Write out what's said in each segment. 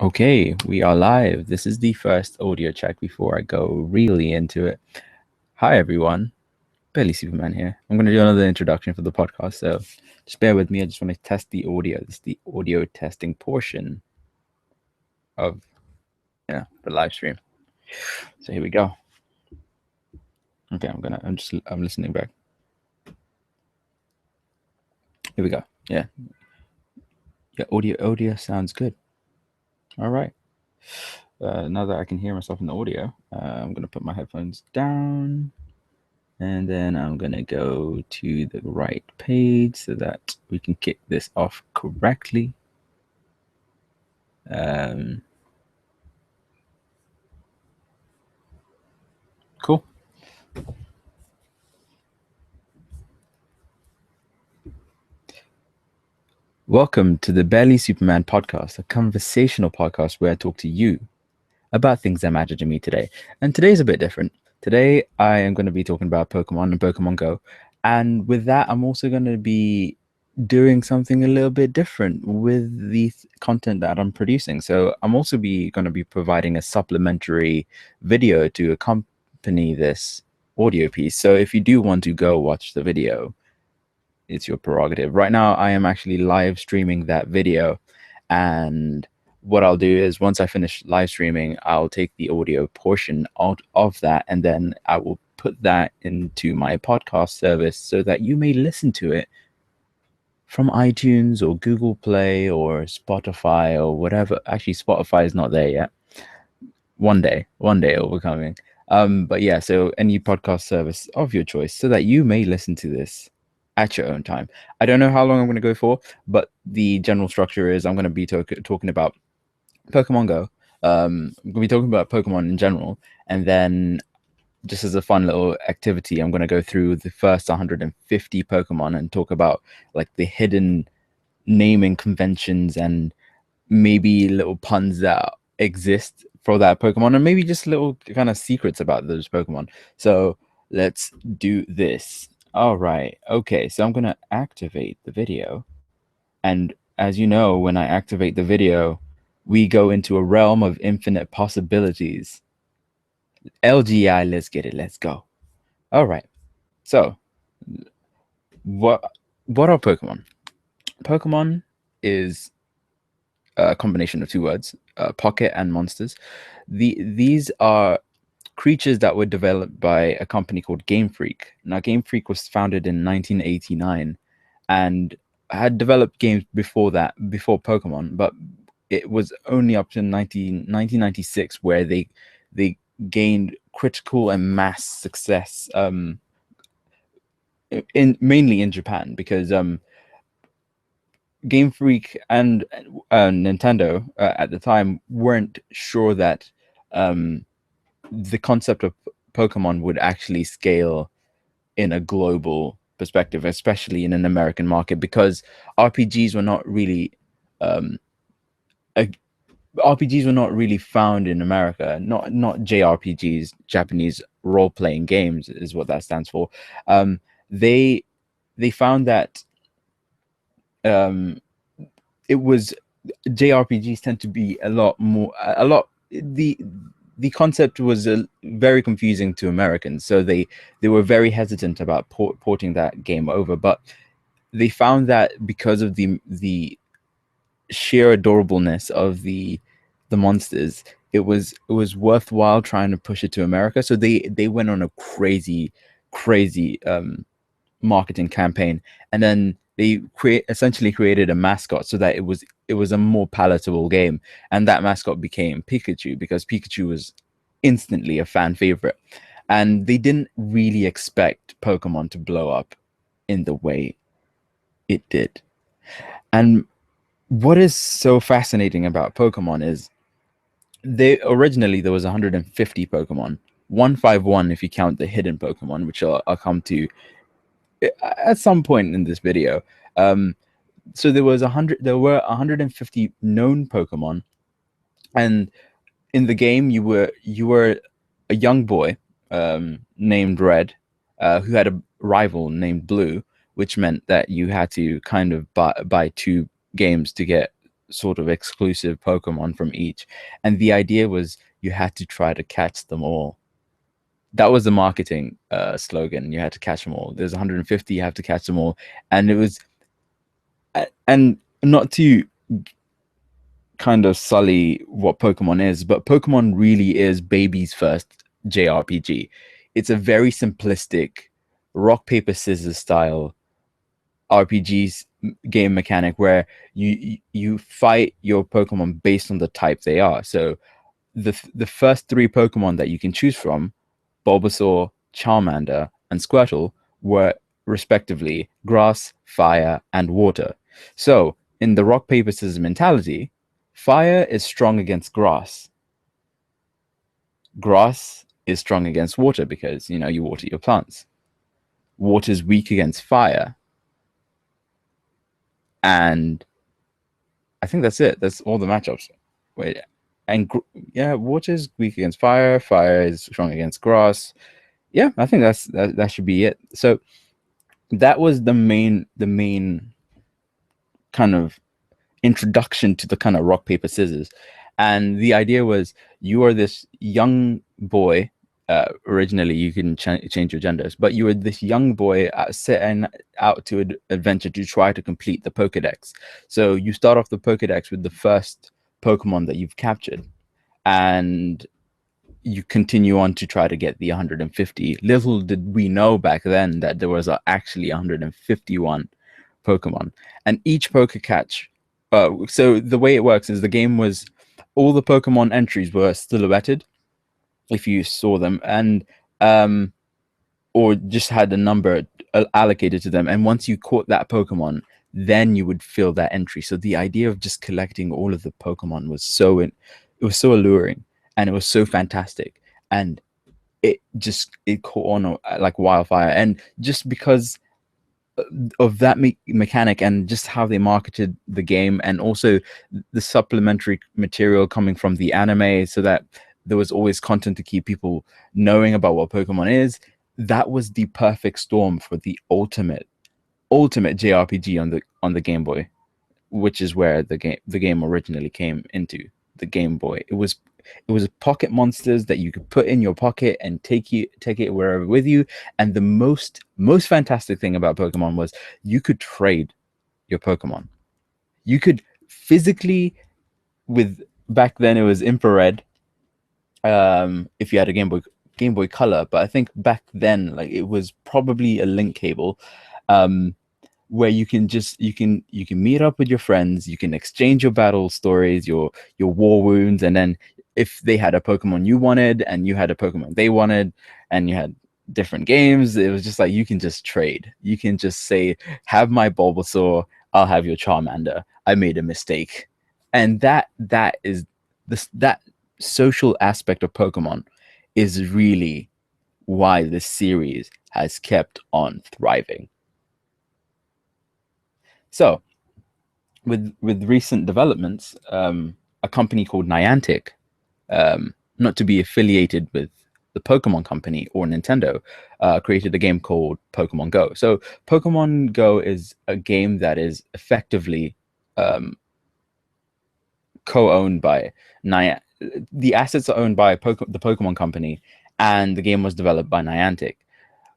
Okay, we are live. This is the first audio check before I go really into it. Hi, everyone. Barely Superman here. I'm going to do another introduction for the podcast, so just bear with me. I just want to test the audio. This is the audio testing portion of the live stream. So here we go. Okay, I'm listening back. Here we go. Yeah, audio sounds good. All right. Now that I can hear myself in the audio, I'm going to put my headphones down. And then I'm going to go to the right page so that we can kick this off correctly. Cool. Welcome to the Barely Superman podcast, a conversational podcast where I talk to you about things that matter to me today. And today's a bit different. Today, I am going to be talking about Pokemon and Pokemon Go. And with that, I'm also going to be doing something a little bit different with the content that I'm producing. So I'm also going to be providing a supplementary video to accompany this audio piece. So if you do want to go watch the video, it's your prerogative. Right now, I am actually live streaming that video, and what I'll do is once I finish live streaming, I'll take the audio portion out of that, and then I will put that into my podcast service so that you may listen to it from iTunes or Google Play or Spotify or whatever. Actually, Spotify is not there yet. One day it will be coming. But yeah, so any podcast service of your choice so that you may listen to this at your own time. I don't know how long I'm going to go for, but the general structure is I'm going to be talking about Pokemon Go. I'm going to be talking about Pokemon in general, and then just as a fun little activity, I'm going to go through the first 150 Pokemon and talk about like the hidden naming conventions and maybe little puns that exist for that Pokemon, and maybe just little kind of secrets about those Pokemon. So let's do this. All right. Okay. So I'm going to activate the video. And as you know, when I activate the video, we go into a realm of infinite possibilities. LGI, let's get it. Let's go. All right. So what are Pokemon? Pokemon is a combination of two words, pocket and monsters. These are creatures that were developed by a company called Game Freak. Now, Game Freak was founded in 1989 and had developed games before that, before Pokemon, but it was only up to 1996 where they gained critical and mass success, mainly in Japan, because Game Freak and Nintendo at the time weren't sure that the concept of Pokemon would actually scale in a global perspective, especially in an American market, because RPGs were not really RPGs were not really found in America. Not JRPGs, Japanese role-playing games, is what that stands for. They found that it was JRPGs tend to be a lot the concept was very confusing to Americans, so they were very hesitant about porting that game over. But they found that because of the sheer adorableness of the monsters, it was worthwhile trying to push it to America. So they went on a crazy marketing campaign, and then they essentially created a mascot so that it was a more palatable game, and that mascot became Pikachu because Pikachu was instantly a fan favorite. And they didn't really expect Pokemon to blow up in the way it did. And what is so fascinating about Pokemon is there was 150 Pokemon, 151 if you count the hidden Pokemon, which I'll come to at some point in this video. So there were 150 known Pokemon, and in the game you were a young boy named Red, who had a rival named Blue, which meant that you had to kind of buy two games to get sort of exclusive Pokemon from each, and the idea was you had to try to catch them all. That was the marketing slogan. You had to catch them all. There's 150. You have to catch them all, and it was, and not to kind of sully what Pokemon is, but Pokemon really is baby's first JRPG. It's a very simplistic rock paper scissors style RPGs game mechanic where you fight your Pokemon based on the type they are. So the first three Pokemon that you can choose from, Bulbasaur, Charmander, and Squirtle, were respectively grass, fire, and water. So in the rock paper scissors mentality, fire is strong against grass. Grass is strong against water because you water your plants. Water is weak against fire, and I think that's it. That's all the matchups. Wait, and yeah, water is weak against fire. Fire is strong against grass. Yeah, I think that should be it. So that was the main kind of introduction to the kind of rock paper scissors, and the idea was you are this young boy. Originally, you can change your genders, but you were this young boy setting out to adventure to try to complete the Pokedex. So you start off the Pokedex with the first Pokemon that you've captured, and you continue on to try to get the 150. Little did we know back then that there was actually 151 Pokemon, and each Pokecatch. So the way it works is the game was all the Pokemon entries were silhouetted if you saw them, and or just had a number allocated to them. And once you caught that Pokemon, then you would fill that entry. So the idea of just collecting all of the Pokemon was it was so alluring, and it was so fantastic, and it caught on like wildfire. And just because of that mechanic and just how they marketed the game, and also the supplementary material coming from the anime, so that there was always content to keep people knowing about what Pokemon is. That was the perfect storm for the ultimate JRPG on the Game Boy, which is where the game originally came into the Game Boy. It was pocket monsters that you could put in your pocket and take it wherever with you. And the most fantastic thing about Pokemon was you could trade your Pokemon. You could physically, with back then it was infrared, if you had a Game Boy Color, but I think back then like it was probably a link cable, where you can meet up with your friends, you can exchange your battle stories, your war wounds, and then if they had a Pokemon you wanted and you had a Pokemon they wanted, and you had different games, it was just like you can just trade. You can just say, have my Bulbasaur, I'll have your Charmander. I made a mistake. And that is that social aspect of Pokemon is really why this series has kept on thriving. So, with recent developments, a company called Niantic, not to be affiliated with the Pokemon company or Nintendo, created a game called Pokemon Go. So, Pokemon Go is a game that is effectively co-owned by Niantic. The assets are owned by the Pokemon company, and the game was developed by Niantic,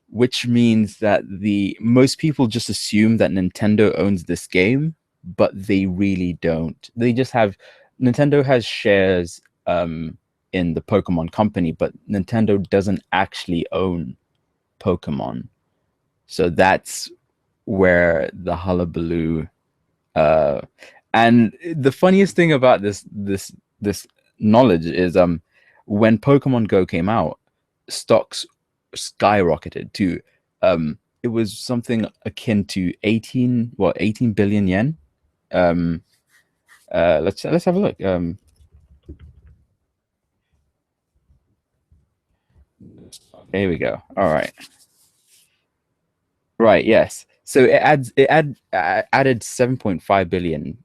which means that the most people just assume that Nintendo owns this game, but they really don't. They just have Nintendo has shares in the Pokemon company, but Nintendo doesn't actually own Pokemon. So that's where the hullabaloo. And the funniest thing about this knowledge is when Pokemon Go came out, stocks skyrocketed to it was something akin to 18 billion yen. Let's have a look. Here we go. All right. Right, yes. So added 7.5 billion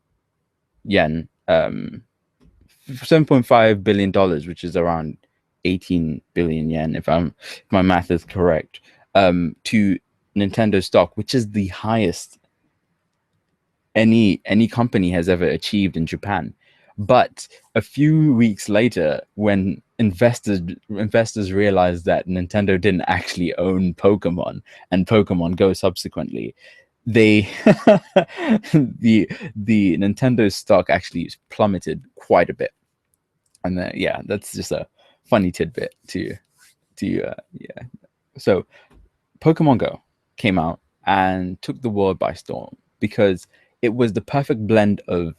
yen, $7.5 billion, which is around 18 billion yen, if my math is correct, to Nintendo stock, which is the highest any company has ever achieved in Japan. But a few weeks later, when investors realized that Nintendo didn't actually own Pokemon and Pokemon Go subsequently, they the Nintendo stock actually plummeted quite a bit. And yeah, that's just a funny tidbit to yeah. So Pokemon Go came out and took the world by storm because it was the perfect blend of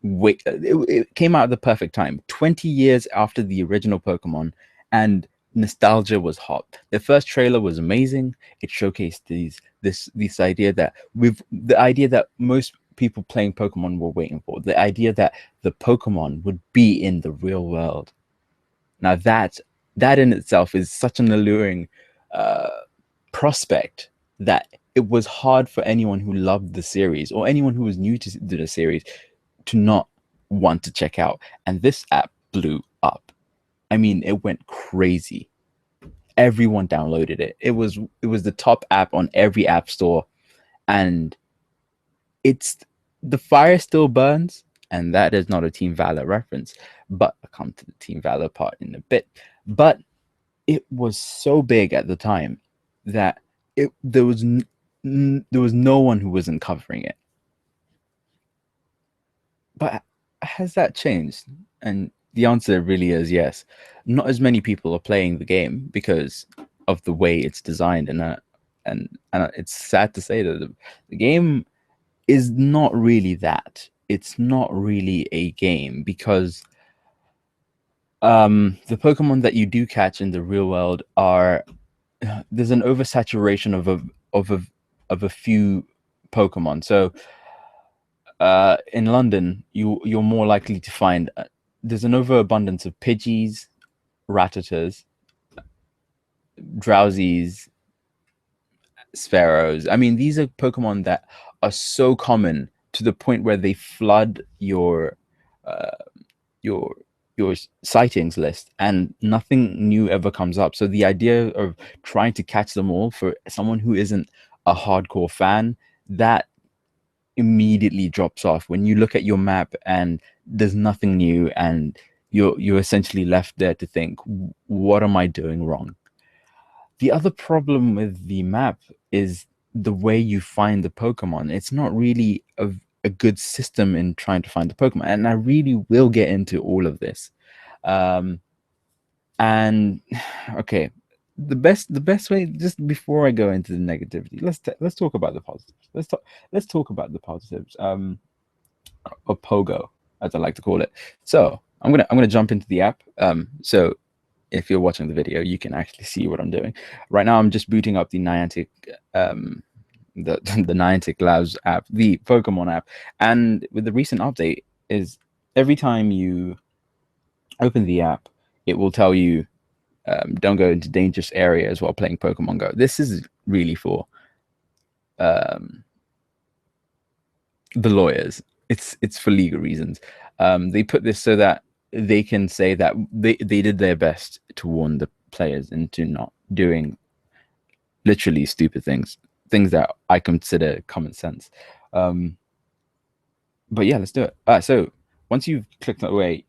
it came out at the perfect time, 20 years after the original Pokemon, and nostalgia was hot. The first trailer was amazing. It showcased this idea that the idea that most people playing Pokemon were waiting for, the idea that the Pokemon would be in the real world. Now that in itself is such an alluring uh, prospect that it was hard for anyone who loved the series or anyone who was new to the series to not want to check out. And this app blew up. I mean, it went crazy. Everyone downloaded it. It was the top app on every app store, and it's the fire still burns. And that is not a Team Valor reference, but I'll come to the Team Valor part in a bit. But it was so big at the time that there was no one who wasn't covering it. But has that changed? And the answer really is yes. Not as many people are playing the game because of the way it's designed, and it's sad to say that the game is not really that. It's not really a game because the Pokemon that you do catch in the real world are there's an oversaturation of a few Pokemon. So in London, you're more likely to find there's an overabundance of Pidgeys, Rattatas, Drowsies, Sparrows. I mean, these are Pokemon that are so common to the point where they flood uh, your your sightings list, and nothing new ever comes up. So the idea of trying to catch them all for someone who isn't a hardcore fan, that immediately drops off when you look at your map and there's nothing new, and you're essentially left there to think, what am I doing wrong? The other problem with the map is the way you find the Pokemon. It's not really a good system in trying to find the Pokemon, and I really will get into all of this. Um, and okay, the best way, just before I go into the negativity, let's talk about the positives. Let's talk about the positives. Or Pogo, as I like to call it. So I'm gonna jump into the app. So if you're watching the video, you can actually see what I'm doing. Right now, I'm just booting up the Niantic, the the Niantic Labs app, the Pokemon app, and with the recent update, is every time you open the app, it will tell you don't go into dangerous areas while playing Pokemon Go. This is really for um, the lawyers. It's for legal reasons. They put this so that they can say that they did their best to warn the players into not doing literally stupid things that I consider common sense. But yeah, let's do it. So once you've clicked away,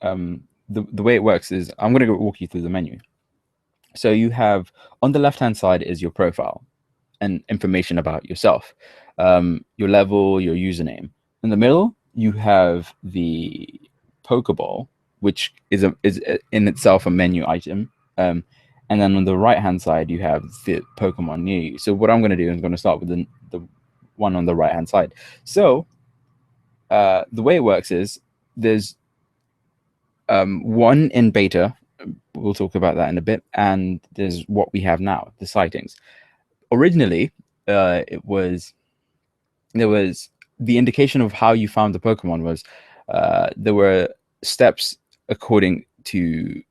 the way it works is I'm going to go walk you through the menu. So you have on the left hand side is your profile and information about yourself, your level, your username. In the middle, you have the Pokeball, which is in itself a menu item. And then on the right hand side, you have the Pokemon near you. So what I'm going to do is I'm going to start with the one on the right hand side. So the way it works is there's one in beta. We'll talk about that in a bit. And there's what we have now, the sightings. Originally, it was there was the indication of how you found the Pokemon was there were steps according to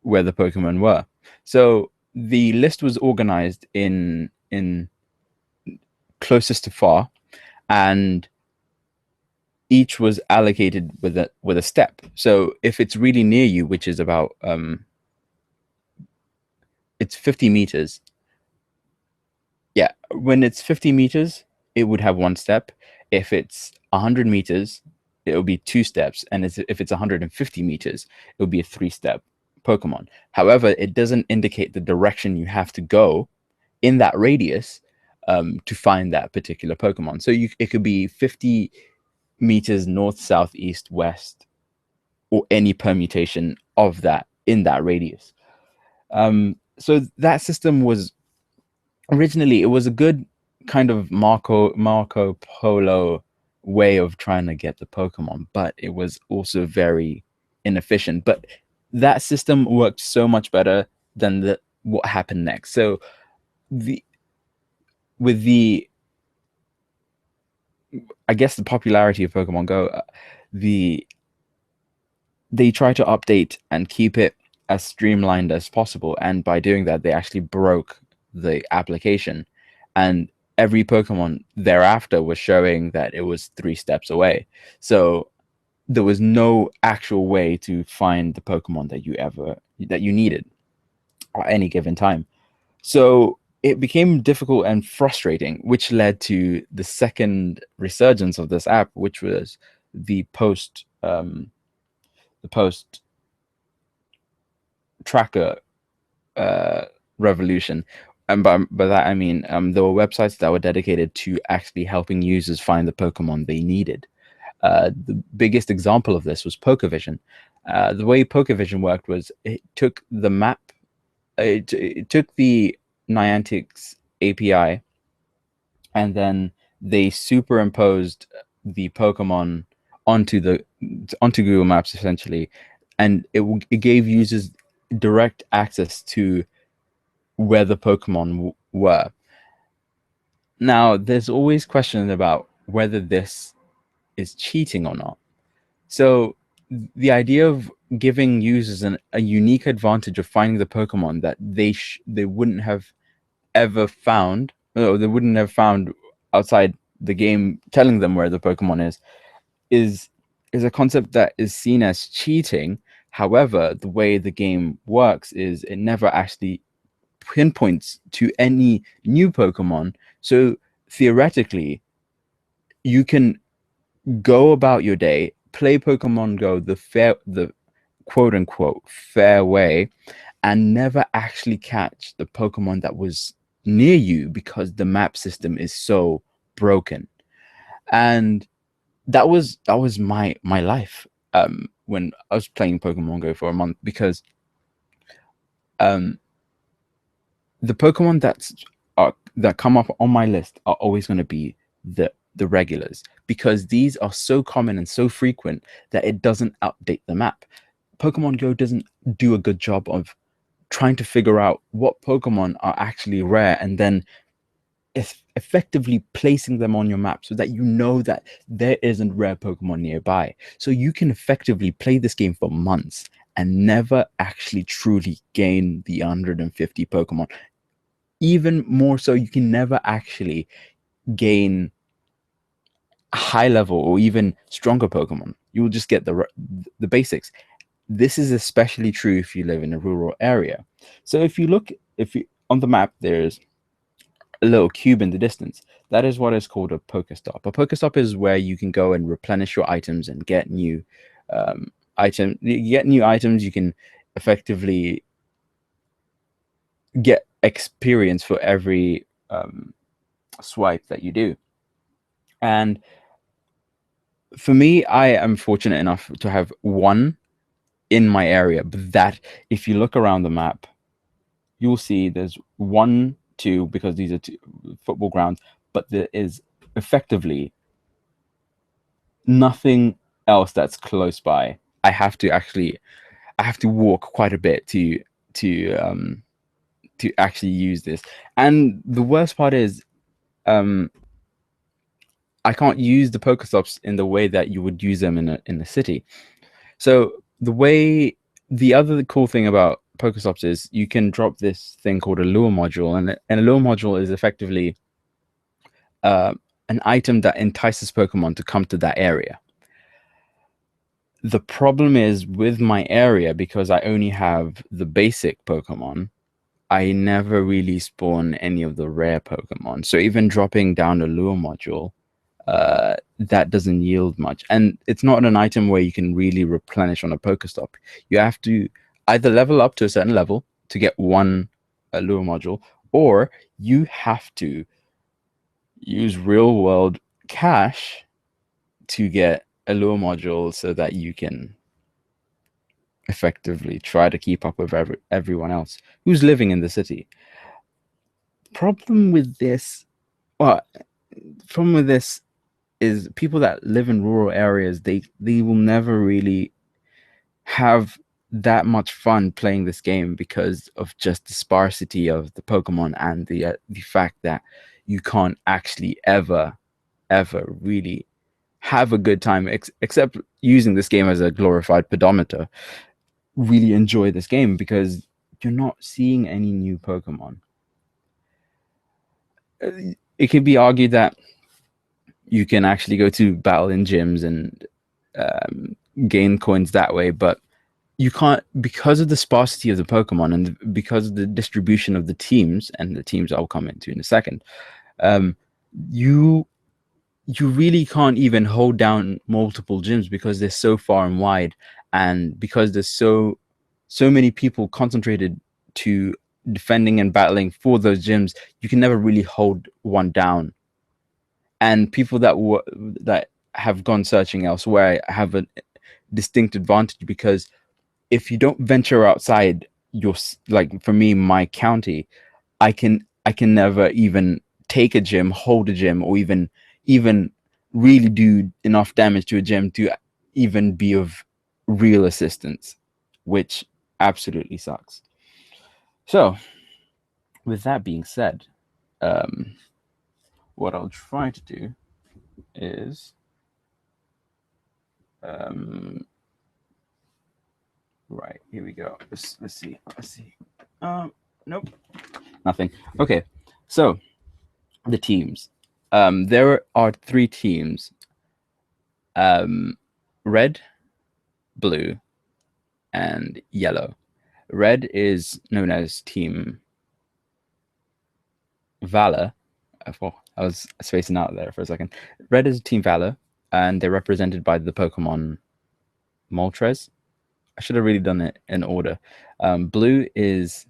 where the Pokemon were. So the list was organized in closest to far, and each was allocated with a step. So if it's really near you, which is about it's 50 meters. Yeah, when it's 50 meters, it would have one step. if it's 100 meters, it'll be 2 steps, and if it's 150 meters, it'll be a 3-step Pokemon. However, it doesn't indicate the direction you have to go in that radius to find that particular Pokemon. So it could be 50 meters north, south, east, west, or any permutation of that in that radius. So that system was originally, it was a good kind of Marco Polo way of trying to get the Pokemon, but it was also very inefficient. But that system worked so much better than what happened next. So the with the I guess the popularity of Pokemon Go, they try to update and keep it as streamlined as possible, and by doing that, they actually broke the application, and every Pokemon thereafter was showing that it was 3 steps away. So there was no actual way to find the Pokemon that you needed at any given time. So it became difficult and frustrating, which led to the second resurgence of this app, which was the post tracker revolution. And by that I mean there were websites that were dedicated to actually helping users find the Pokemon they needed. The biggest example of this was PokeVision. The way PokeVision worked was it took the map, it took the Niantic's API, and then they superimposed the Pokemon onto Google Maps essentially, and it gave users direct access to where the Pokemon were. Now, there's always questions about whether this is cheating or not. So the idea of giving users a unique advantage of finding the Pokemon that they wouldn't have ever found, or they wouldn't have found outside the game telling them where the Pokemon is a concept that is seen as cheating. However, the way the game works is it never actually pinpoints to any new Pokemon. So theoretically, you can go about your day, play Pokemon Go the quote unquote fair way, and never actually catch the Pokemon that was near you because the map system is so broken. And that was my life when I was playing Pokemon Go for a month, because the Pokemon that come up on my list are always going to be the regulars, because these are so common and so frequent that it doesn't update the map. Pokemon Go doesn't do a good job of trying to figure out what Pokemon are actually rare, and then effectively placing them on your map so that you know that there isn't rare Pokemon nearby. So you can effectively play this game for months and never actually truly gain the 150 Pokemon. Even more so, you can never actually gain high level or even stronger Pokemon. You will just get the basics. This is especially true if you live in a rural area. So if you on the map, there's a little cube in the distance. That is what is called a Pokestop. A Pokestop is where you can go and replenish your items and get new items. You can effectively get experience for every swipe that you do. And for me, I am fortunate enough to have one in my area, but that if you look around the map, you'll see there's 1, 2, because these are 2 football grounds, but there is effectively nothing else that's close by. I have to walk quite a bit to actually use this. And the worst part is I can't use the Pokestops in the way that you would use them in a city. So the other cool thing about Pokestops is you can drop this thing called a lure module, and a lure module is effectively an item that entices Pokemon to come to that area. The problem is with my area, because I only have the basic Pokemon, I never really spawn any of the rare Pokemon. So even dropping down a lure module that doesn't yield much. And it's not an item where you can really replenish on a Pokestop. You have to either level up to a certain level to get one lure module, or you have to use real world cash to get a lure module so that you can effectively try to keep up with everyone else who's living in the city. Problem with this, well, problem with this is people that live in rural areas, they will never really have that much fun playing this game because of just the sparsity of the Pokemon and the fact that you can't actually ever really have a good time except using this game as a glorified pedometer. Really enjoy this game because you're not seeing any new Pokemon. It could be argued that you can actually go to battle in gyms and gain coins that way, but you can't, because of the sparsity of the Pokemon and because of the distribution of the teams, and the teams I'll come into in a second. You really can't even hold down multiple gyms because they're so far and wide, and because there's so many people concentrated to defending and battling for those gyms, you can never really hold one down. And people that have gone searching elsewhere have a distinct advantage because if you don't venture outside your, like for me, my county, I can never even take a gym, hold a gym, or even really do enough damage to a gym to even be of real assistance, which absolutely sucks. So, with that being said, what I'll try to do is right, here we go. Let's see. Nope, nothing. Okay, so the teams. There are 3 teams: red, blue, and yellow. Red is known as Team Valor. Oh, I was spacing out there for a second. Red is Team Valor, and they're represented by the Pokemon Moltres. I should have really done it in order. Blue is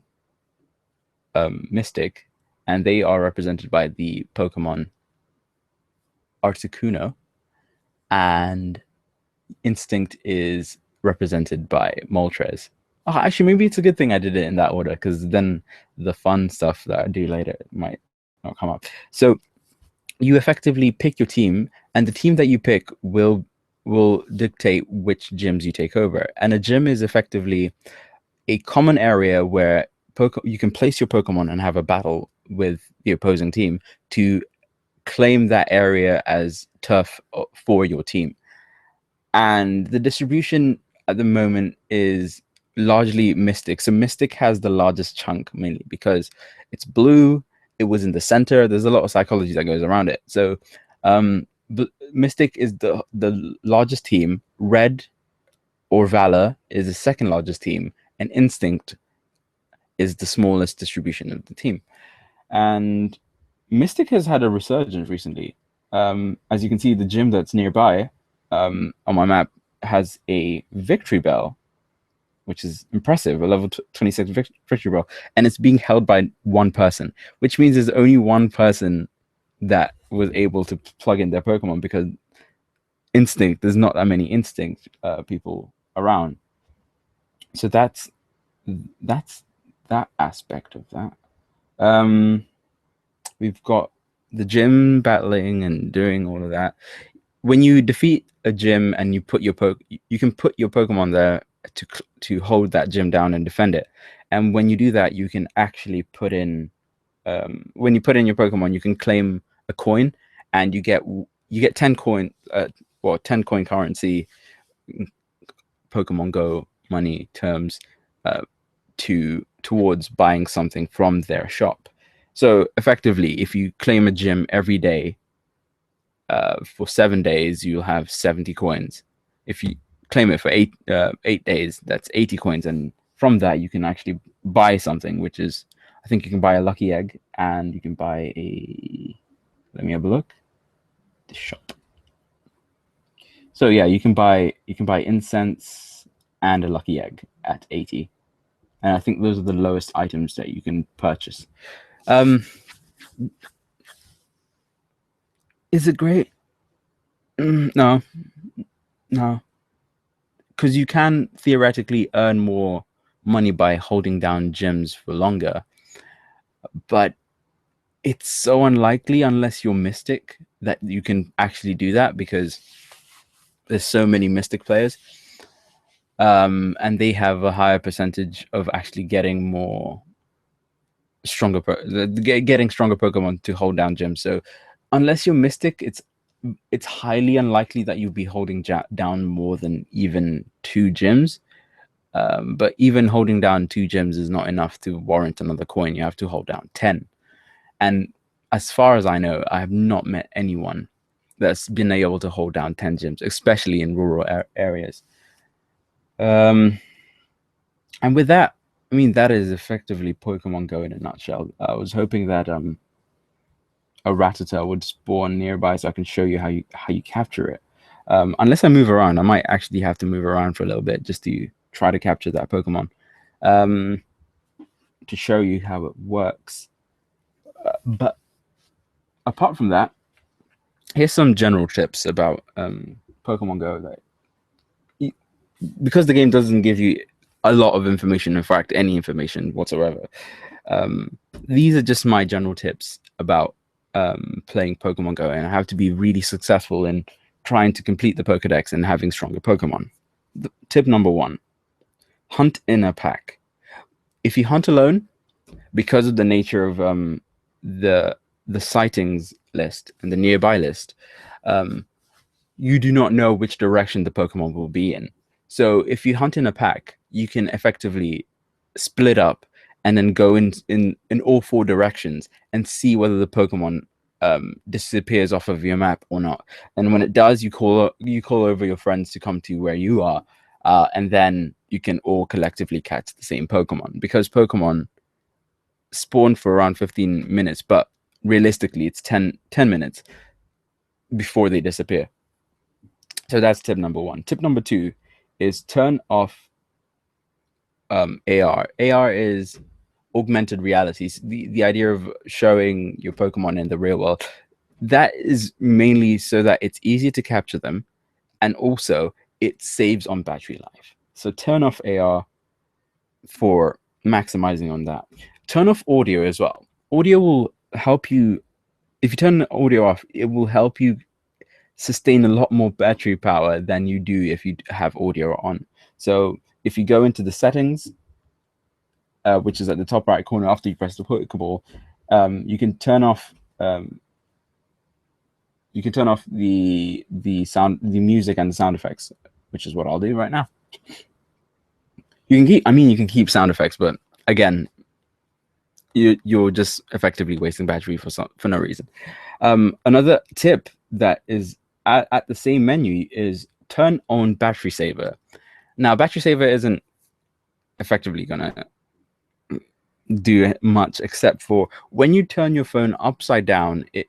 Mystic, and they are represented by the Pokemon Articuno, and Instinct is represented by Moltres. Oh, actually, maybe it's a good thing I did it in that order because then the fun stuff that I do later might not come up. So you effectively pick your team, and the team that you pick will dictate which gyms you take over. And a gym is effectively a common area where you can place your Pokemon and have a battle with the opposing team to claim that area as turf for your team. And the distribution at the moment is largely Mystic. So Mystic has the largest chunk, mainly because it's blue. It was in the center. There's a lot of psychology that goes around it. So Mystic is the largest team. Red or Valor is the second largest team, and Instinct is the smallest distribution of the team. And Mystic has had a resurgence recently. As you can see, the gym that's nearby on my map has a victory bell, which is impressive, a level 26 victory bell, and it's being held by one person, which means there's only one person that was able to plug in their Pokemon because Instinct, there's not that many Instinct people around. So that's that aspect of that. We've got the gym battling and doing all of that. When you defeat a gym and you put you can put your Pokemon there to hold that gym down and defend it. And when you do that, you can actually put in when you put in your Pokemon, you can claim a coin, and you get 10 coin 10 coin currency, Pokemon Go money terms, towards buying something from their shop. So effectively, if you claim a gym every day for 7 days, you'll have 70 coins. If you claim it for 8 days, that's 80 coins, and from that you can actually buy something, which is, I think you can buy a lucky egg, and you can buy a, let me have a look. the shop. So yeah, you can buy incense and a lucky egg at 80, and I think those are the lowest items that you can purchase. Is it great? No, no, because you can theoretically earn more money by holding down gyms for longer, but it's so unlikely unless you're Mystic that you can actually do that, because there's so many Mystic players, and they have a higher percentage of actually getting getting stronger Pokemon to hold down gyms. So unless you're Mystic, it's highly unlikely that you'll be holding down more than even 2 gyms. But even holding down 2 gyms is not enough to warrant another coin. You have to hold down 10. And as far as I know, I have not met anyone that's been able to hold down 10 gyms, especially in rural areas. And with that, I mean, that is effectively Pokemon Go in a nutshell. I was hoping that a Rattata would spawn nearby so I can show you how you capture it. Unless I move around, I might actually have to move around for a little bit just to try to capture that Pokemon, to show you how it works. But apart from that, here's some general tips about Pokemon Go that, because the game doesn't give you a lot of information, in fact, any information whatsoever. These are just my general tips about playing Pokemon Go, and how to be really successful in trying to complete the Pokedex and having stronger Pokemon. Tip number 1: hunt in a pack. If you hunt alone, because of the nature of the sightings list and the nearby list, you do not know which direction the Pokemon will be in. So if you hunt in a pack, you can effectively split up and then go in all 4 directions and see whether the Pokemon disappears off of your map or not. And when it does, you call over your friends to come to where you are, and then you can all collectively catch the same Pokemon, because Pokemon spawn for around 15 minutes, but realistically it's 10 minutes before they disappear. So that's tip number 1. Tip number 2 is turn off AR. AR is augmented realities. The idea of showing your Pokemon in the real world, that is mainly so that it's easier to capture them, and also it saves on battery life. So turn off AR for maximizing on that. Turn off audio as well. Audio will help you. If you turn the audio off, it will help you sustain a lot more battery power than you do if you have audio on. So if you go into the settings, which is at the top right corner after you press the Pokeball, you can turn off the sound, the music, and the sound effects, which is what I'll do right now. You can keep sound effects, but again, you're just effectively wasting battery for no reason. Another tip that is at the same menu is turn on battery saver. Now, battery saver isn't effectively gonna do much, except for when you turn your phone upside down, it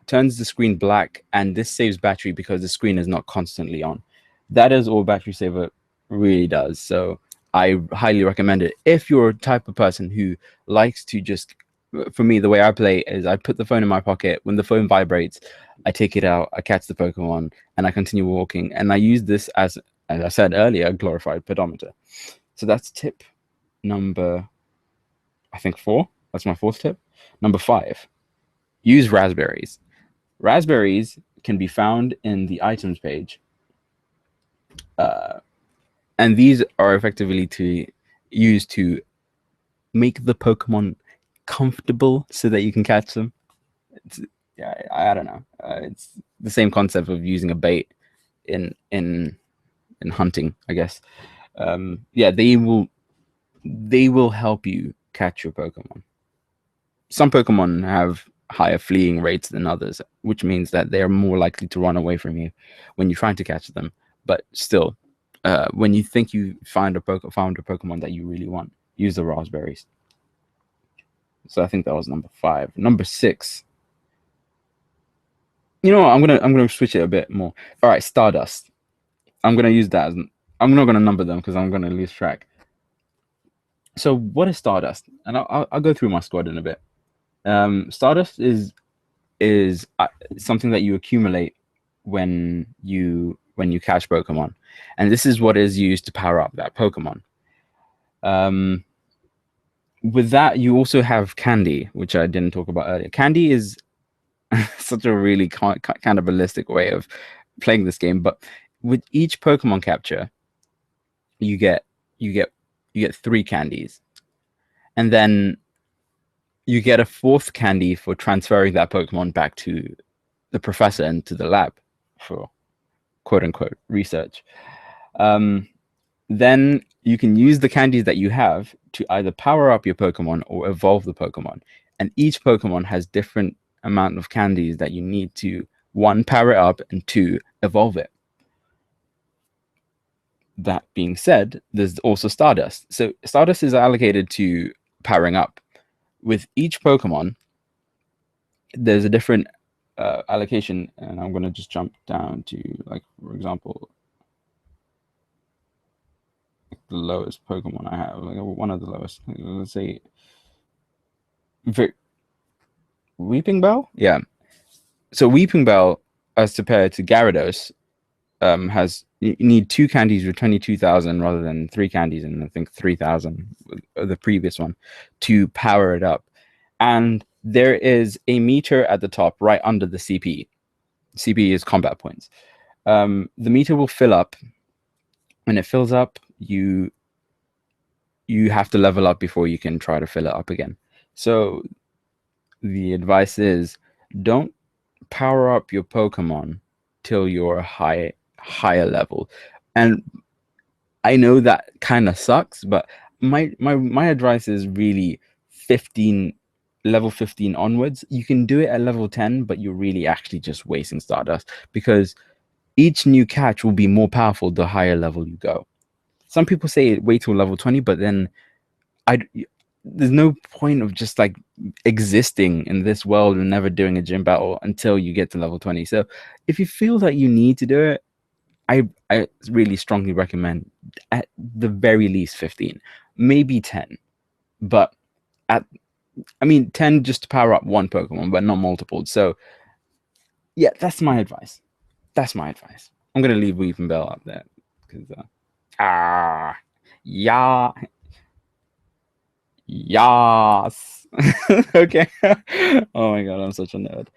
turns the screen black, and this saves battery because the screen is not constantly on. That is all battery saver really does. So I highly recommend it if you're a type of person who likes to just, for me, the way I play is I put the phone in my pocket. When the phone vibrates, I take it out, I catch the Pokemon, and I continue walking. And I use this as I said earlier, a glorified pedometer. So that's tip number, I think, 4. That's my 4th tip. Number 5, use raspberries. Raspberries can be found in the items page. And these are effectively to use to make the Pokemon comfortable so that you can catch them. Yeah, I don't know. It's the same concept of using a bait in hunting, I guess. Yeah, they will help you catch your Pokemon. Some Pokemon have higher fleeing rates than others, which means that they're more likely to run away from you when you're trying to catch them. But still, when you think you found a Pokemon that you really want, use the raspberries. So I think that was number 5. Number 6, You know what? I'm gonna switch it a bit more. All right, Stardust. I'm gonna use that as. I'm not gonna number them because I'm gonna lose track. So what is Stardust? And I'll go through my squad in a bit. Stardust is something that you accumulate when you catch Pokemon, and this is what is used to power up that Pokemon. Um, with that, you also have Candy, which I didn't talk about earlier. Candy is such a really cannibalistic way of playing this game, but with each Pokemon capture, you get you get you get three candies, and then you get a fourth candy for transferring that Pokemon back to the professor and to the lab for quote unquote research. Um, then you can use the candies that you have to either power up your Pokemon or evolve the Pokemon. And each Pokemon has different amount of candies that you need to one, power it up, and two, evolve it. That being said, there's also Stardust. So Stardust is allocated to powering up. With each Pokemon, there's a different allocation, and I'm gonna just jump down to, like, for example, the lowest Pokemon I have, like one of the lowest. Let's say Weeping Bell. Yeah. So Weeping Bell, as compared to Gyarados, has you need two candies with 22,000 rather than three candies, and I think 3,000 the previous one to power it up. And there is a meter at the top right under the CP. CP is combat points. The meter will fill up. When it fills up, you have to level up before you can try to fill it up again. So the advice is don't power up your Pokemon till you're higher level. And I know that kind of sucks, but my advice is really 15 level 15 onwards. You can do it at level 10, but you're really actually just wasting Stardust because each new catch will be more powerful the higher level you go. Some people say wait till level 20, but then I there's no point of just like existing in this world and never doing a gym battle until you get to level 20. So if you feel that you need to do it, I really strongly recommend at the very least 15, maybe 10. But at I mean 10 just to power up one Pokemon, but not multiple. So yeah, that's my advice. That's my advice. I'm gonna leave Weeping Bell up there because yeah, yes. Okay. Oh my god, I'm such a nerd.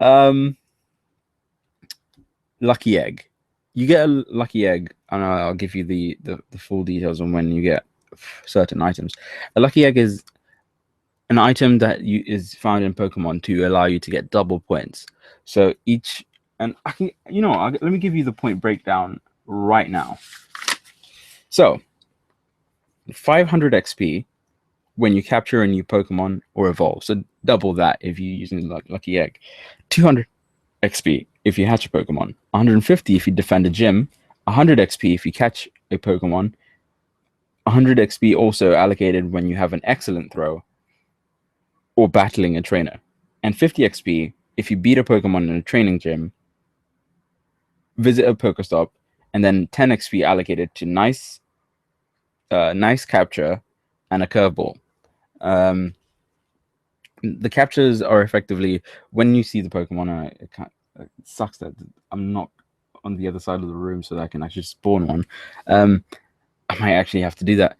Um, Lucky Egg. You get a lucky egg, and I'll give you the full details on when you get certain items. A lucky egg is an item that is found in Pokemon to allow you to get double points. So each, and I can, let me give you the point breakdown right now. So 500 XP when you capture a new Pokemon or evolve. So double that if you're using the lucky egg. 200 XP if you hatch a Pokemon. 150 if you defend a gym. 100 XP if you catch a Pokemon. 100 XP also allocated when you have an excellent throw or battling a trainer. And 50 XP if you beat a Pokemon in a training gym, visit a Pokestop, and then 10 XP allocated to nice capture and a curveball. The captures are effectively when you see the Pokemon. It sucks that I'm not on the other side of the room so that I can actually spawn one. I might actually have to do that.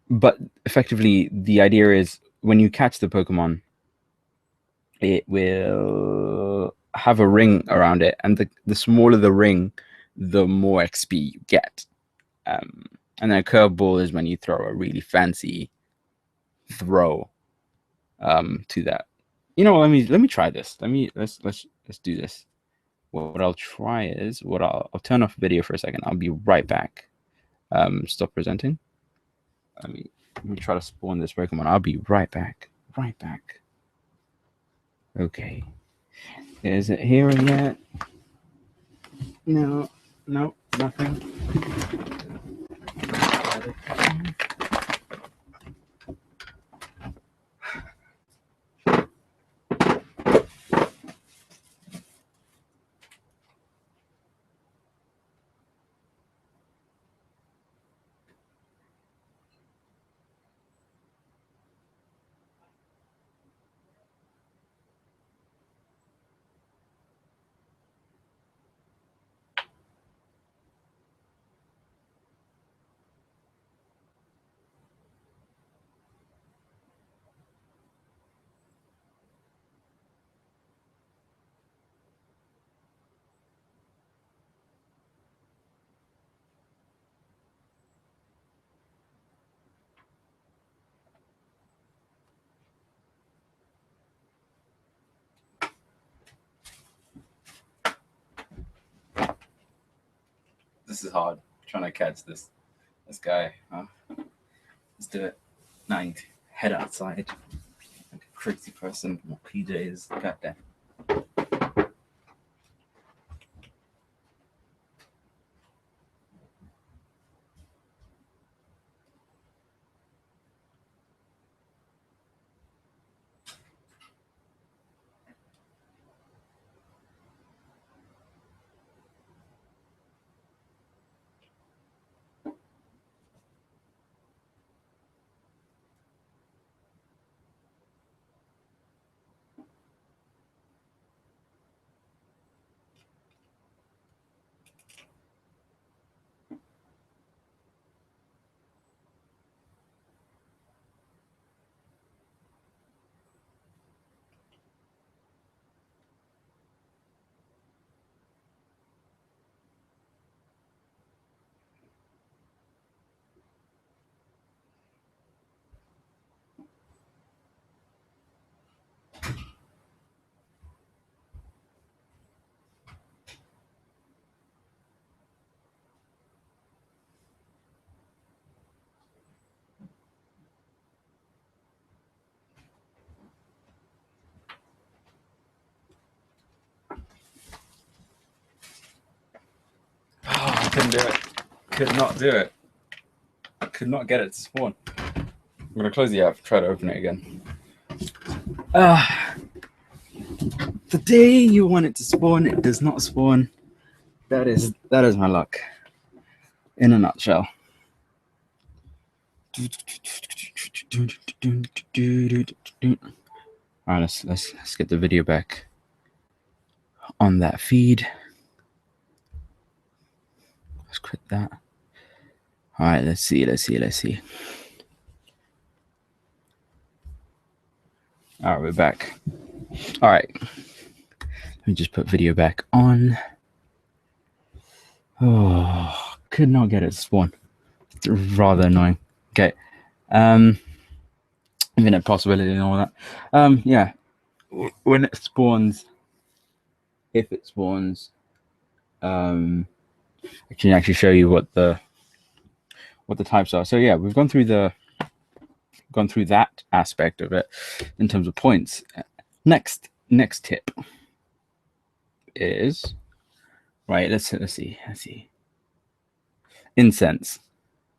But effectively, the idea is when you catch the Pokemon, it will have a ring around it, and the smaller the ring, the more XP you get. And then a curveball is when you throw a really fancy throw to that. Let me try this. Let's do this. What I'll try is I'll turn off video for a second. I'll be right back. Stop presenting. Let me try to spawn this Pokemon. I'll be right back. Right back. Okay. Is it here yet? No, nothing. This is hard. Trying to catch this guy. Let's do it. Now I need to head outside. Like a crazy person. My PJs. Goddamn. Oh, I couldn't do it. Could not do it. I could not get it to spawn. I'm gonna close the app, try to open it again. The day you want it to spawn, it does not spawn. That is my luck. In a nutshell. All right, let's get the video back on that feed. Let's quit that. All right, let's see. All right, we're back. All right, let me just put video back on. Oh, could not get it to spawn. It's rather annoying. Okay, infinite possibility and all that. Yeah, when it spawns, if it spawns, I can actually show you what the types are. So yeah, we've gone through that aspect of it in terms of points. Next tip is right. Let's see. Incense.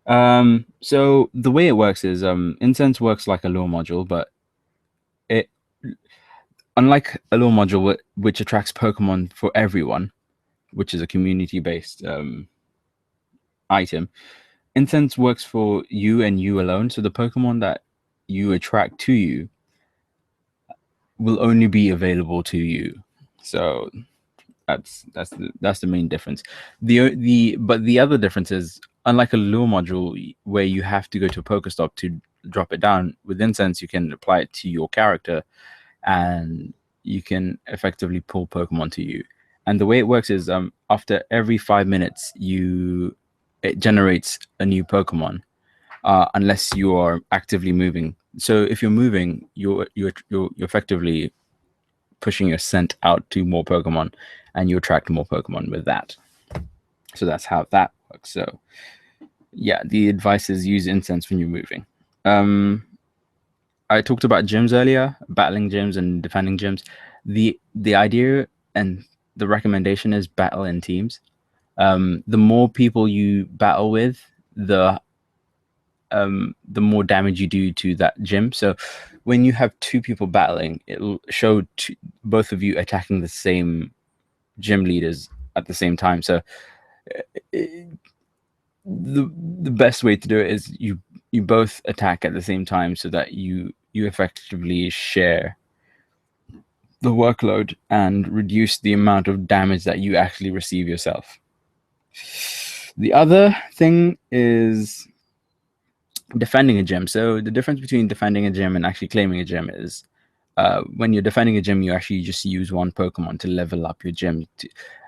So the way it works is incense works like a lure module, but it, unlike a lure module which attracts Pokemon for everyone, which is a community-based item, incense works for you and you alone. So the Pokemon that you attract to you will only be available to you. So that's the main difference. But the other difference is, unlike a lure module where you have to go to a Pokestop to drop it down, with incense you can apply it to your character and you can effectively pull Pokemon to you. And the way it works is after every 5 minutes it generates a new Pokemon, unless you are actively moving. So if you're moving, you're effectively pushing your scent out to more Pokemon, and you attract more Pokemon with that. So that's how that works. So yeah, the advice is use incense when you're moving. I talked about gyms earlier, battling gyms and defending gyms. The idea and the recommendation is battle in teams. The more people you battle with, the more damage you do to that gym. So when you have two people battling, it'll show both of you attacking the same gym leaders at the same time. So the best way to do it is you both attack at the same time, so that you effectively share the workload and reduce the amount of damage that you actually receive yourself. The other thing is defending a gym. So the difference between defending a gym and actually claiming a gym is when you're defending a gym, you actually just use one Pokemon to level up your gym.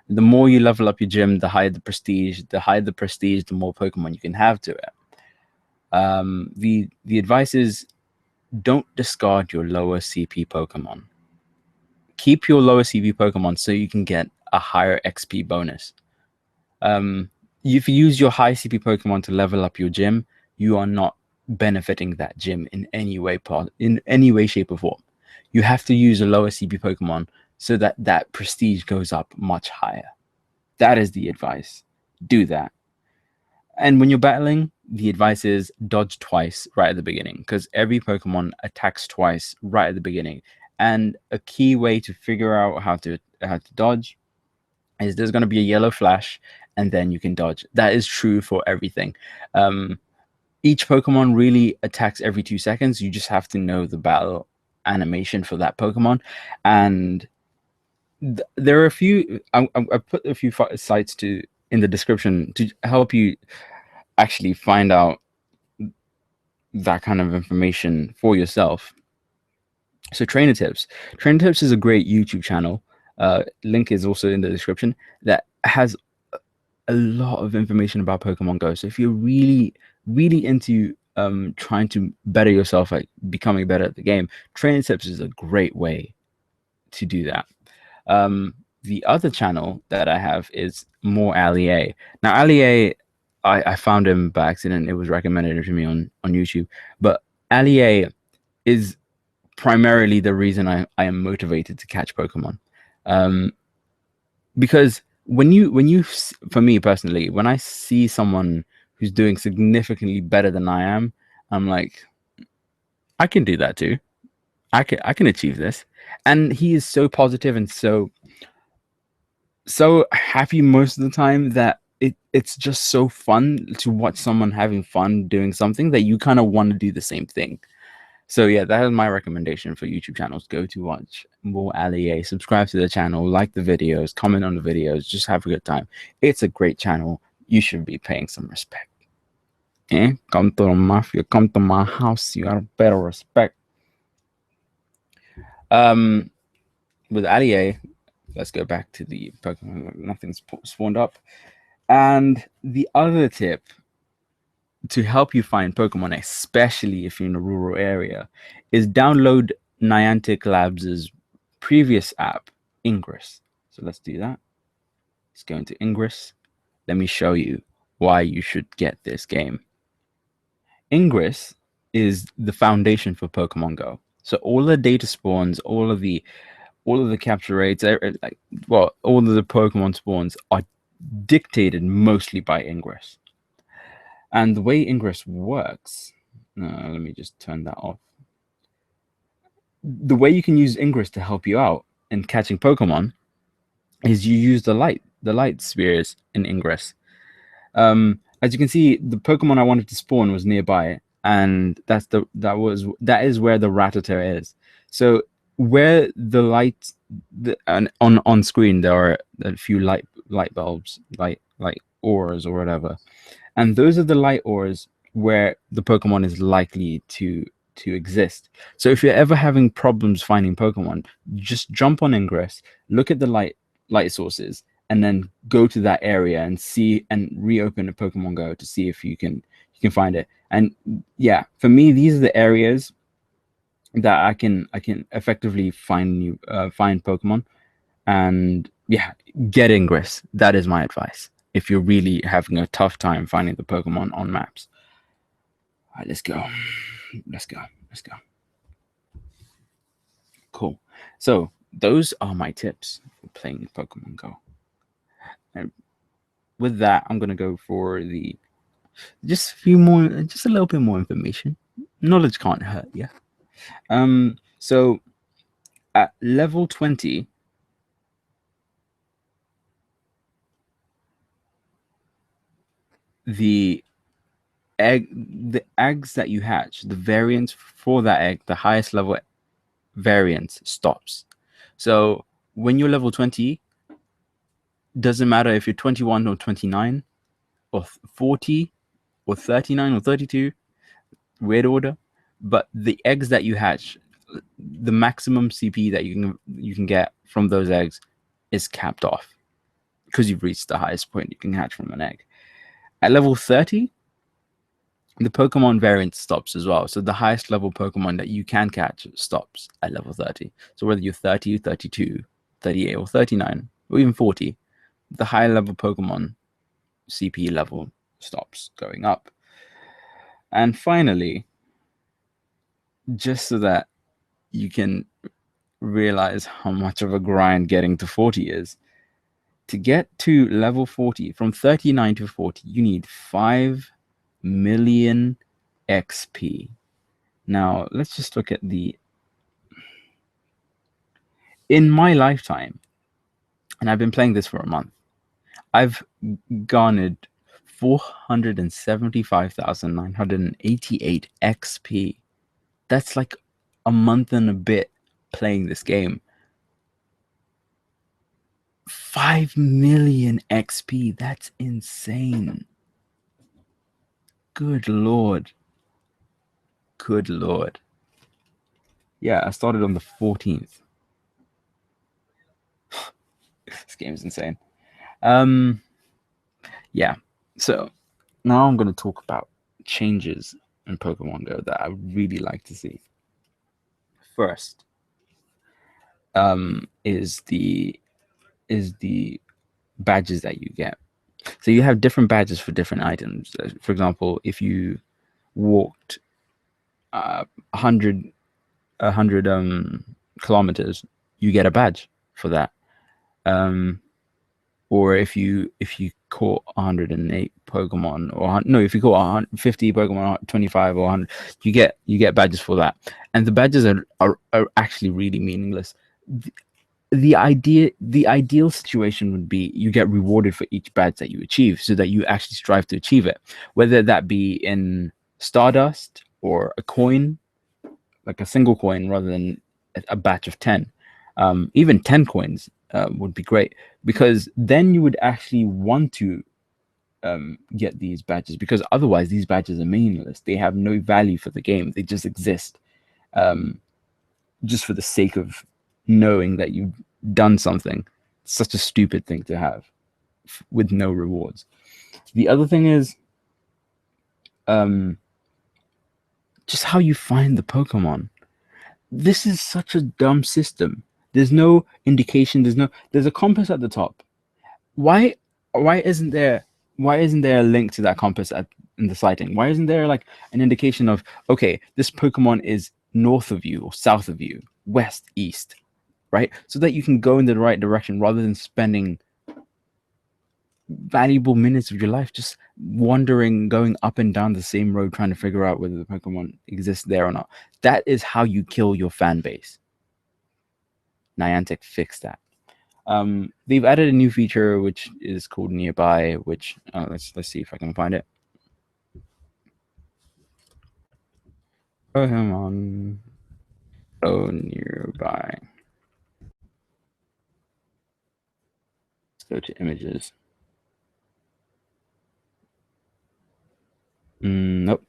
The more you level up your gym, the higher the prestige. The higher the prestige, the more Pokemon you can have to it. The advice is, don't discard your lower CP Pokemon. Keep your lower CP Pokemon so you can get a higher XP bonus. if you use your high CP Pokemon to level up your gym, you are not benefiting that gym in any way, shape, or form. You have to use a lower CP Pokemon so that that prestige goes up much higher. That is the advice. Do that. And when you're battling, the advice is dodge twice right at the beginning, because every Pokemon attacks twice right at the beginning. And a key way to figure out how to dodge is there's going to be a yellow flash, and then you can dodge. That is true for everything. Each Pokemon really attacks every 2 seconds. You just have to know the battle animation for that Pokemon. And there are a few. I put a few sites in the description to help you actually find out that kind of information for yourself. So Trainer Tips. Trainer Tips is a great YouTube channel. Link is also in the description, that has a lot of information about Pokemon Go. So if you're really, really into trying to better yourself, like becoming better at the game, Trainer Tips is a great way to do that. The other channel that I have is More Ali A. Now, Ali A, I found him by accident. It was recommended to me on YouTube. But Ali A is primarily the reason I am motivated to catch Pokemon. Because for me personally, when I see someone who's doing significantly better than I am, I'm like, I can do that too. I can achieve this. And he is so positive and so happy most of the time that it's just so fun to watch someone having fun doing something that you kind of want to do the same thing. So yeah, that is my recommendation for YouTube channels. Go to watch More Ali A, subscribe to the channel, like the videos, comment on the videos, just have a good time. It's a great channel. You should be paying some respect. Come to the mafia, come to my house, you got a better respect. With Ali A, let's go back to the Pokemon. Nothing's spawned up. And the other tip to help you find Pokemon, especially if you're in a rural area, is download Niantic Labs' previous app, Ingress. So let's do that. Let's go into Ingress. Let me show you why you should get this game. Ingress is the foundation for Pokemon Go. So all the data spawns, all of the capture rates, all of the Pokemon spawns are dictated mostly by Ingress. And the way Ingress works, let me just turn that off. The way you can use Ingress to help you out in catching Pokemon is you use the light spheres in Ingress. As you can see, the Pokemon I wanted to spawn was nearby, and that is where the Rattata is. So where the light, on screen there are a few light bulbs, light auras or whatever, and those are the light auras where the Pokemon is likely to exist. So if you're ever having problems finding Pokemon, just jump on Ingress, look at the light sources, and then go to that area and see and reopen a Pokemon Go to see if you can find it. And yeah, for me, these are the areas that I can effectively find Pokemon. And yeah, get Ingress. That is my advice if you're really having a tough time finding the Pokemon on maps. All right, let's go. Cool. So those are my tips for playing Pokemon Go. And with that, I'm gonna go for just a little bit more information. Knowledge can't hurt, yeah. So at level 20, the eggs that you hatch, the variance for that egg, the highest level variance stops. So when you're level 20, doesn't matter if you're 21 or 29 or 40 or 39 or 32, weird order, but the eggs that you hatch, the maximum CP that you can get from those eggs is capped off because you've reached the highest point you can hatch from an egg. At level 30, the Pokemon variant stops as well. So the highest level Pokemon that you can catch stops at level 30. So whether you're 30, 32, 38, or 39, or even 40, the high level Pokemon CP level stops going up. And finally, just so that you can realize how much of a grind getting to 40 is, to get to level 40, from 39 to 40, you need 5 million XP. Now, let's just look at in my lifetime, and I've been playing this for a month, I've garnered 475,988 XP. That's like a month and a bit playing this game. 5 million XP. That's insane. Good Lord. Good Lord. Yeah, I started on the 14th. This game is insane. Yeah. So now I'm going to talk about changes in Pokemon Go that I really like to see. First, is the badges that you get. So you have different badges for different items. For example, if you walked 100 kilometers, you get a badge for that. Or if you caught 108 Pokemon, or no, if you caught 50 Pokemon, 25 or 100, you get badges for that. And the badges are actually really meaningless. The ideal situation would be you get rewarded for each badge that you achieve, so that you actually strive to achieve it, whether that be in Stardust or a coin, like a single coin, rather than a batch of 10. Even 10 coins would be great, because then you would actually want to get these badges, because otherwise these badges are meaningless. They have no value for the game. They just exist just for the sake of knowing that you've done something. It's such a stupid thing to have with no rewards. The other thing is just how you find the Pokemon. This is such a dumb system. There's no indication. There's a compass at the top. Why isn't there a link to that compass in the sighting? Why isn't there like an indication of, okay, this Pokemon is north of you or south of you, west, east, right? So that you can go in the right direction, rather than spending valuable minutes of your life just wandering, going up and down the same road, trying to figure out whether the Pokemon exists there or not. That is how you kill your fan base. Niantic fixed that. They've added a new feature which is called Nearby, which let's see if I can find it. Pokemon Nearby. Let's go to images. Nope.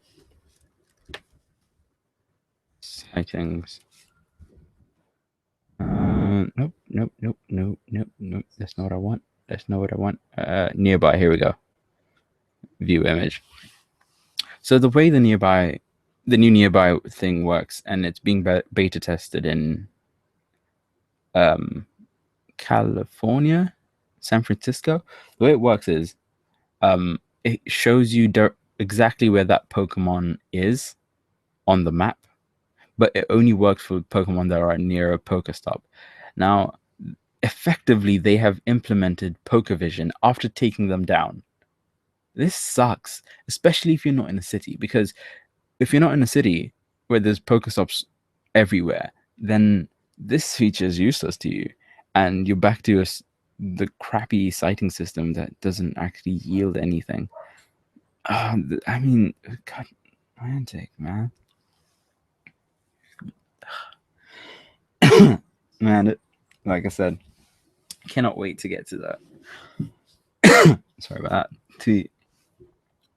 Sightings. Nope. That's not what I want. Nearby. Here we go. View image. So the way the new Nearby thing works, and it's being beta tested in California, San Francisco. The way it works is it shows you exactly where that Pokemon is on the map, but it only works for Pokemon that are near a Pokestop. Now, effectively, they have implemented Pokevision after taking them down. This sucks, especially if you're not in a city, because if you're not in a city where there's Pokestops everywhere, then this feature is useless to you, and you're back to the crappy sighting system that doesn't actually yield anything. I mean, God, Niantic, man. Man, like I said, cannot wait to get to that. Sorry about that. To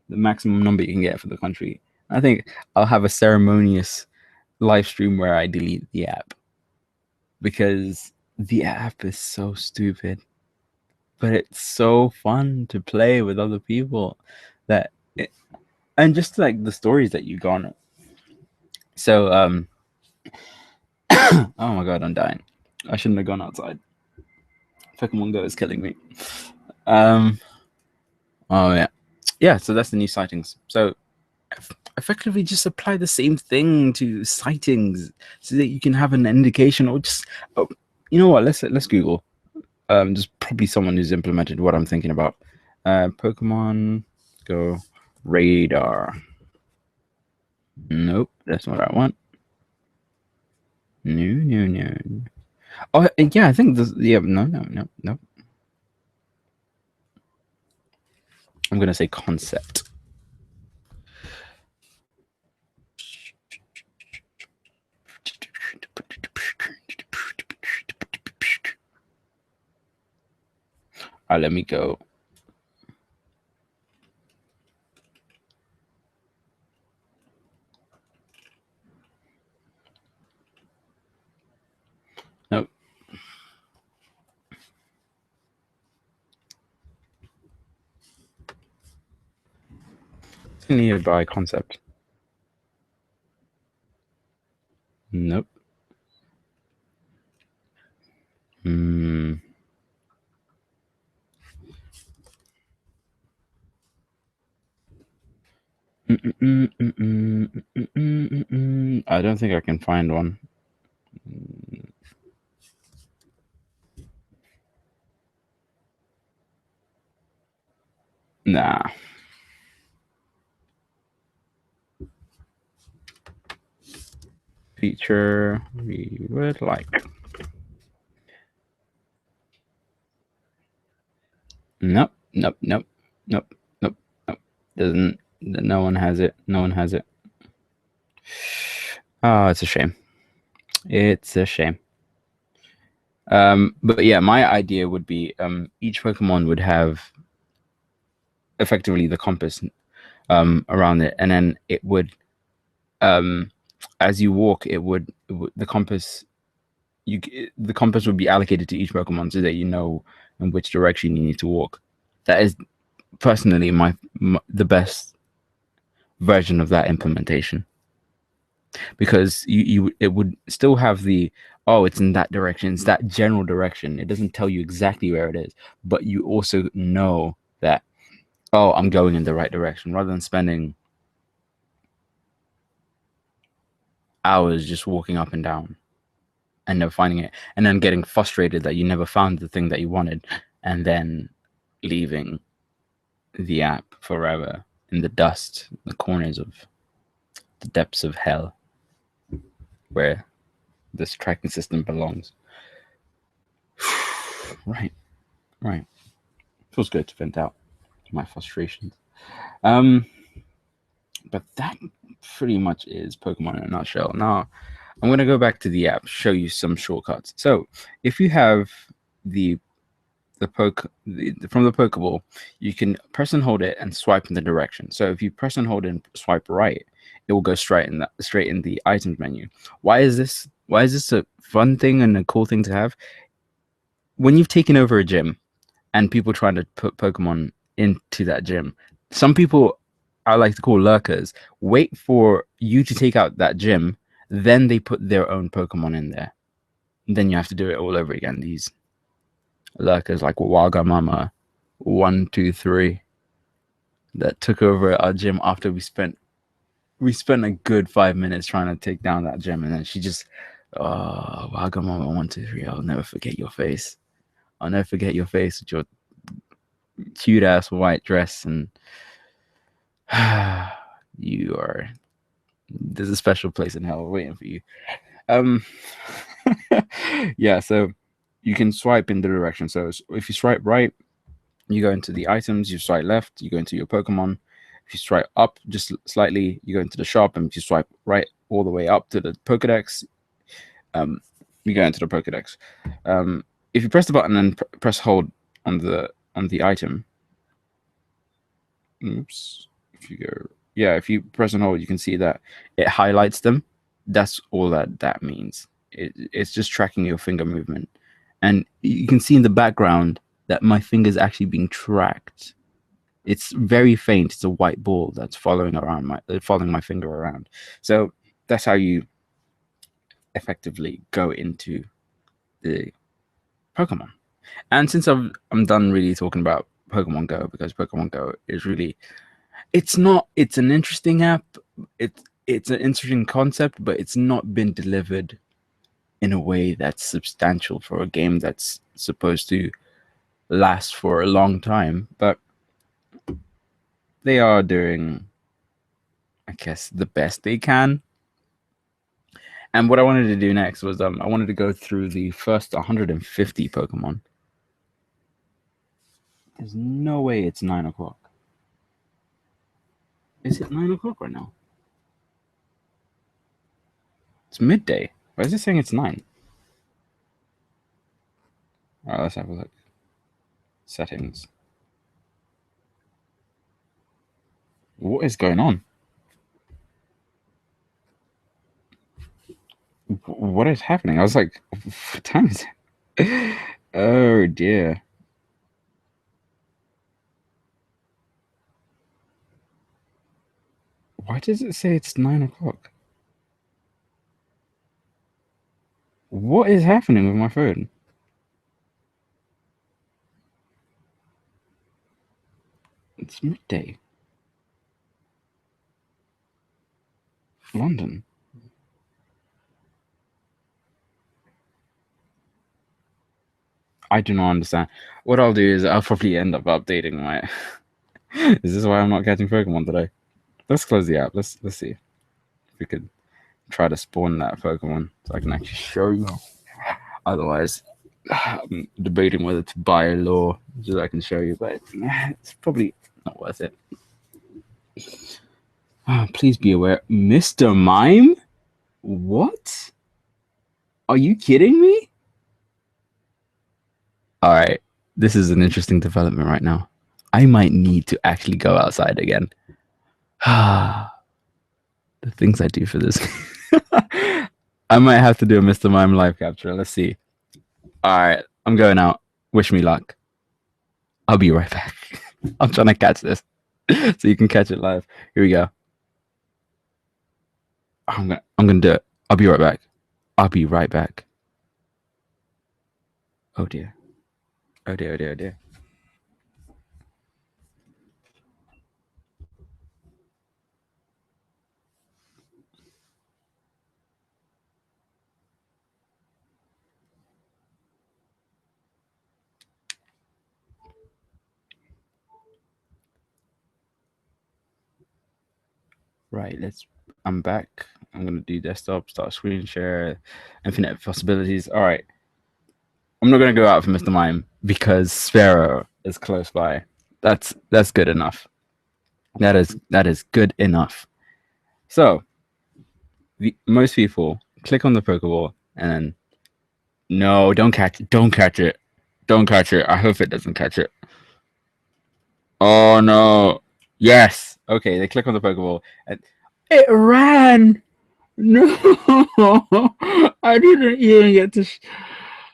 the maximum number you can get for the country. I think I'll have a ceremonious live stream where I delete the app, because the app is so stupid, but it's so fun to play with other people. And just like the stories that you garner. So oh my god, I'm dying. I shouldn't have gone outside. Pokemon Go is killing me. Oh yeah. So that's the new sightings. So effectively, just apply the same thing to sightings so that you can have an indication, or just oh, you know what? Let's Google. There's probably someone who's implemented what I'm thinking about. Pokemon Go radar. Nope, that's not what I want. No, no, no. Oh, yeah, I think this. Yeah, no, no, no, no. I'm gonna say concept. Let me go. Nope. Nearby concept. Nope. Hmm. I don't think I can find one. Nah. Feature we would like. Nope. Nope. Nope. Nope. Nope. Nope. Doesn't. No one has it. No one has it. Oh, it's a shame. It's a shame. But yeah, my idea would be each Pokemon would have effectively the compass around it, and then it would as you walk, the compass the compass would be allocated to each Pokemon so that you know in which direction you need to walk. That is personally my the best version of that implementation, because you it would still have the, oh, it's in that direction, it's that general direction, it doesn't tell you exactly where it is, but you also know that, oh, I'm going in the right direction, rather than spending hours just walking up and down and never finding it, and then getting frustrated that you never found the thing that you wanted, and then leaving the app forever in the dust, the corners of the depths of hell where this tracking system belongs. Right, right. Feels good to vent out my frustrations. Um, but that pretty much is Pokemon in a nutshell. Now, I'm gonna go back to the app, show you some shortcuts. So, if you have the from the Pokeball, you can press and hold it and swipe in the direction. So if you press and hold and swipe right, it will go straight in the items menu. Why is this? Why is this a fun thing and a cool thing to have? When you've taken over a gym and people trying to put Pokemon into that gym, some people I like to call lurkers wait for you to take out that gym, then they put their own Pokemon in there. Then you have to do it all over again. These lurkers like Wagamama 123 that took over our gym after we spent a good 5 minutes trying to take down that gym, and then she just, oh, Wagamama 123, I'll never forget your face. I'll never forget your face with your cute ass white dress, and you are, there's a special place in hell waiting for you. Um yeah, so you can swipe in the direction. So if you swipe right, you go into the items, you swipe left, you go into your Pokemon. If you swipe up just slightly, you go into the shop, and if you swipe right all the way up to the Pokedex, you go into the Pokedex. If you press the button and press hold on the item, oops, if you go, yeah, if you press and hold, you can see that it highlights them. That's all that means. It's just tracking your finger movement, and you can see in the background that my finger is actually being tracked. It's very faint. It's a white ball that's following my finger around. So that's how you effectively go into the Pokemon. And since I'm done really talking about Pokemon Go, because Pokemon Go is really, it's an interesting app. It's an interesting concept, but it's not been delivered in a way that's substantial for a game that's supposed to last for a long time. But they are doing, I guess, the best they can. And what I wanted to do next was I wanted to go through the first 150 Pokemon. There's no way it's 9 o'clock. Is it 9 o'clock right now? It's midday. Why is it saying it's 9? Alright, let's have a look. Settings. What is going on? What is happening? I was like, what time is it? Oh dear. Why does it say it's 9 o'clock? What is happening with my phone? It's midday. London. I do not understand. What I'll do is I'll probably end up updating my. Is this why I'm not catching Pokemon today? Let's close the app. Let's see if we could try to spawn that Pokemon so I can actually show you. Otherwise, I'm debating whether to buy a lure so that I can show you, but it's probably not worth it. Please be aware, Mr. Mime. What? Are you kidding me? All right, this is an interesting development right now. I might need to actually go outside again. The things I do for this. I might have to do a Mr. Mime live capture. Let's see. All right, I'm going out. Wish me luck. I'll be right back. I'm trying to catch this so you can catch it live. Here we go. I'm gonna do it. I'll be right back. I'll be right back. Oh dear. Oh dear. Oh dear. Oh dear. Right. I'm back. I'm gonna do desktop, start screen share, infinite possibilities. All right. I'm not gonna go out for Mr. Mime because Sparrow is close by. That's good enough. That is good enough. So most people click on the Pokeball and then no, don't catch it. Don't catch it. Don't catch it. I hope it doesn't catch it. Oh no. Yes. Okay, they click on the Pokeball and it ran. No, I didn't even get to.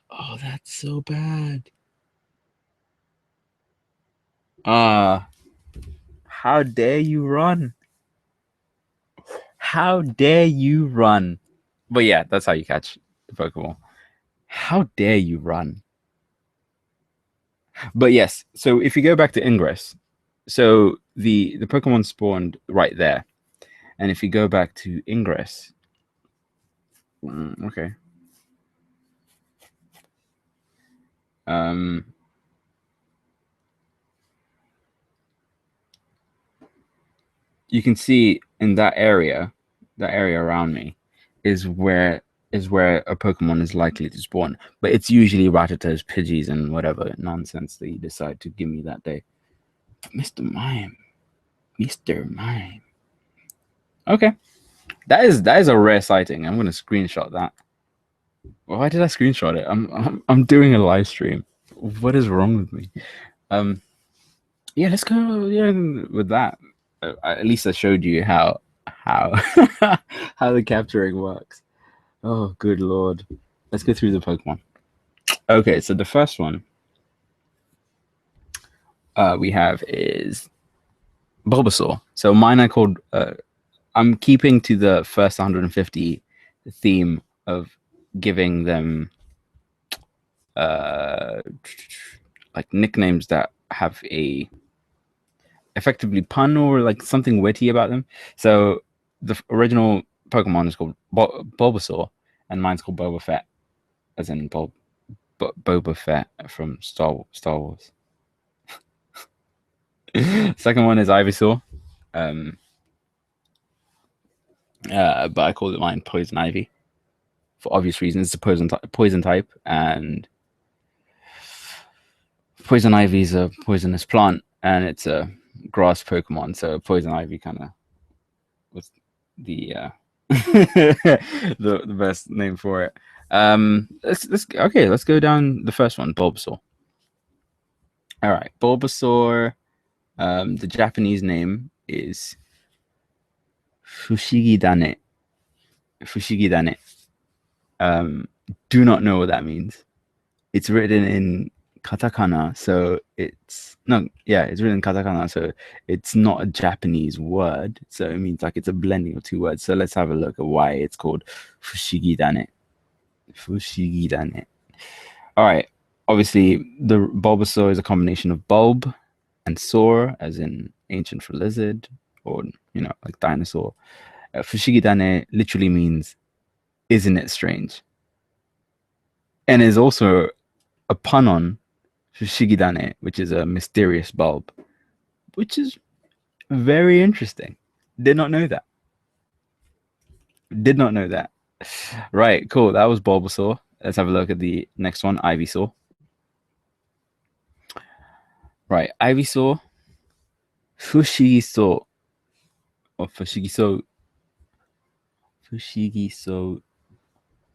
Oh, that's so bad. How dare you run? How dare you run? But yeah, that's how you catch the Pokeball. How dare you run? But yes, so if you go back to Ingress, so the Pokemon spawned right there, and if you go back to Ingress, okay, you can see in that area around me, is where a Pokemon is likely to spawn. But it's usually Rattatas, Pidgeys, and whatever nonsense that you decide to give me that day. But Mr. Mime. Okay. That is a rare sighting. I'm gonna screenshot that. Why did I screenshot it? I'm doing a live stream. What is wrong with me? Yeah, let's go. Yeah, with that. At least I showed you how how the capturing works. Oh, good lord. Let's go through the Pokemon. Okay, so the first one we have is Bulbasaur. So mine I called. I'm keeping to the first 150 theme of giving them like nicknames that have a effectively pun or like something witty about them. So the original Pokemon is called Bulbasaur, and mine's called Boba Fett, as in Boba Fett from Star Wars. Second one is Ivysaur, um, but I call it mine Poison Ivy for obvious reasons. It's a poison type, and Poison Ivy is a poisonous plant, and it's a grass Pokemon. So Poison Ivy kind of was the the best name for it. Let's go down the first one, Bulbasaur. All right, Bulbasaur. The Japanese name is Fushigi Dane. Fushigi Dane. Do not know what that means. It's written in katakana, so it's written in katakana, so it's not a Japanese word. So it means like it's a blending of two words. So let's have a look at why it's called Fushigi Dane. Fushigi Dane. All right. Obviously, the Bulbasaur is a combination of bulb and saur, as in ancient for lizard, or like dinosaur. Fushigi Dane literally means, "Isn't it strange?" and is also a pun on Fushigi Dane, which is a mysterious bulb, which is very interesting. Did not know that. Did not know that. Right, cool. That was Bulbasaur. Let's have a look at the next one, Ivysaur. Right, Ivysaur, Fushigiso, or Fushigiso. Fushigiso.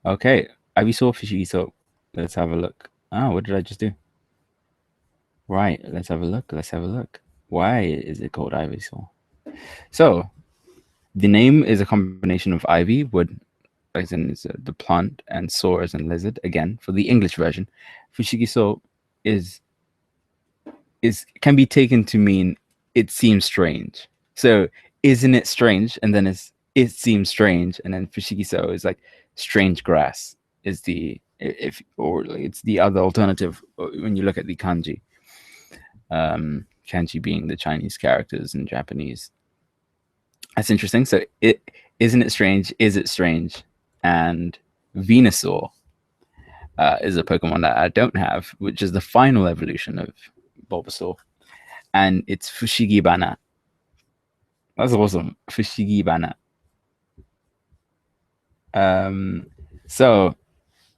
Okay, Ivysaur, Fushigiso. Let's have a look. Oh, what did I just do? Right, let's have a look. Let's have a look. Why is it called Ivysaur? So, the name is a combination of ivy, wood, as in the plant, and saur as in lizard. Again, for the English version, Fushigiso is can be taken to mean it seems strange. So, isn't it strange? And then it seems strange, and then Fushigiso is like strange grass is the if or like it's the other alternative when you look at the kanji. Kanji being the Chinese characters in Japanese. That's interesting. So isn't it strange? Is it strange? And Venusaur is a Pokemon that I don't have, which is the final evolution of Bulbasaur, and it's Fushigibana. That's awesome, Fushigibana. So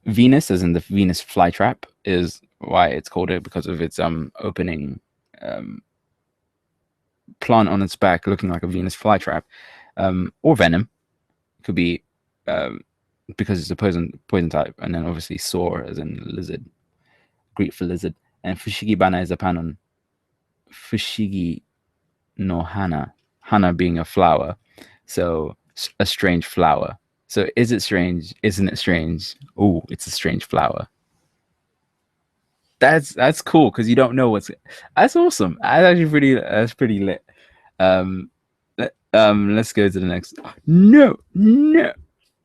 Venus, as in the Venus flytrap, is why it's called it, because of its opening plant on its back looking like a Venus flytrap, or venom. Could be because it's a poison type, and then obviously saur as in lizard, Greek for lizard, and Fushigibana is a pan on Fushigi no Hana, Hana being a flower, so a strange flower. So is it strange? Isn't it strange? Oh, it's a strange flower. That's cool because you don't know what's. That's awesome. That's pretty lit. Let's go to the next. No, no,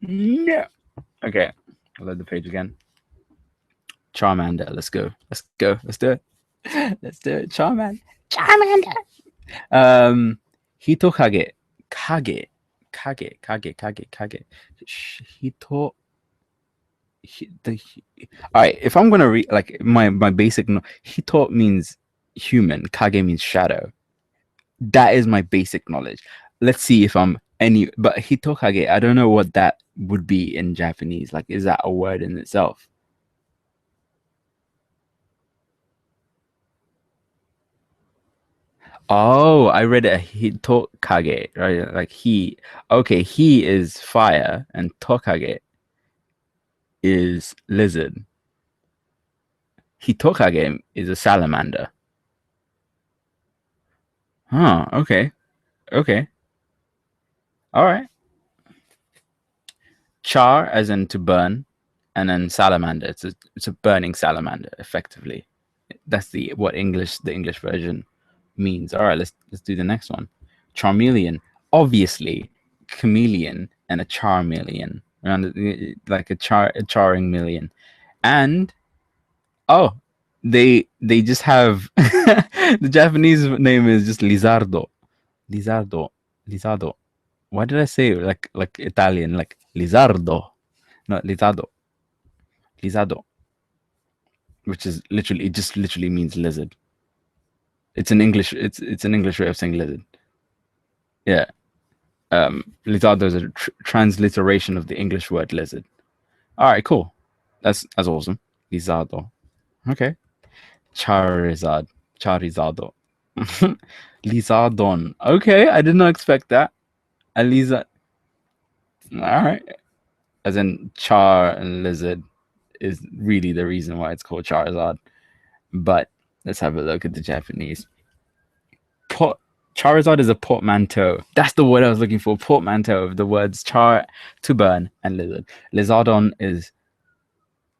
no. Okay, I'll load the page again. Charmander. Let's go. Let's go. Let's do it. Let's do it. Charmander. Hitokage. Kage. Hito. All right. If I'm gonna read like my basic, Hito means human. Kage means shadow. That is my basic knowledge. Let's see if I'm any. But Hitokage, I don't know what that would be in Japanese. Like, is that a word in itself? Oh, I read it Hitokage, right? Like he. Okay, he is fire, and Tokage is lizard. Hitokage is a salamander. Huh. Okay. Okay. All right. Char, as in to burn, and then salamander. It's a burning salamander, effectively. That's the English version means. All right, let's do the next one. Charmeleon, obviously, chameleon and a charmeleon, around like a charring million, and oh, they just have the Japanese name is just Lizardo. Lizardo. Lizardo. Why did I say it like Italian? Like Lizardo. No, Lizardo. Lizardo. Which is literally it just literally means lizard. It's an English it's an English way of saying lizard. Yeah. Lizardo is a transliteration of the English word lizard. All right, cool. That's awesome. Lizardo. Okay. Charizard. Charizardo. Lizardon. Okay, I did not expect that. A lizard. All right. As in char and lizard is really the reason why it's called Charizard. But let's have a look at the Japanese. Port Charizard is a portmanteau. That's the word I was looking for. Portmanteau of the words char, to burn, and lizard. Lizardon is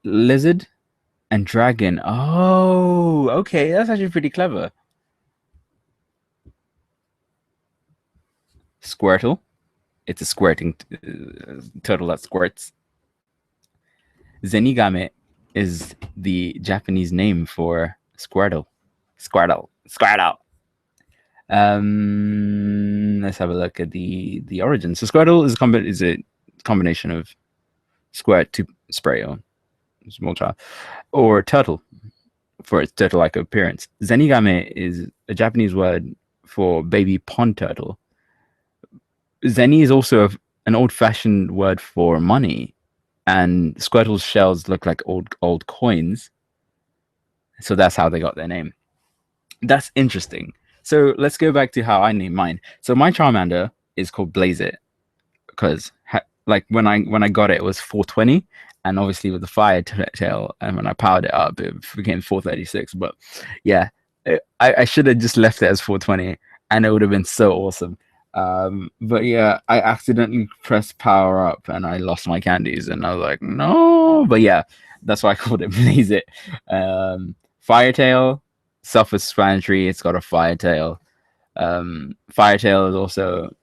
lizard and dragon. Oh, okay. That's actually pretty clever. Squirtle. It's a squirting turtle that squirts. Zenigame is the Japanese name for Squirtle. Squirtle. Squirtle. Let's have a look at the origin. So Squirtle is a combination of squirt to spray on small child, or turtle for its turtle-like appearance. Zenigame is a Japanese word for baby pond turtle. Zeni is also an old-fashioned word for money, and Squirtle's shells look like old coins. So that's how they got their name. That's interesting. So let's go back to how I named mine. So my Charmander is called Blaze It because like when I got it, it was 420, and obviously with the fire tail, and when I powered it up, it became 436. But yeah, I should have just left it as 420, and it would have been so awesome. But yeah, I accidentally pressed power up, and I lost my candies, and I was like, no. But yeah, that's why I called it Blaze It. Firetail, self-explanatory. It's got a fire tail. Firetail is also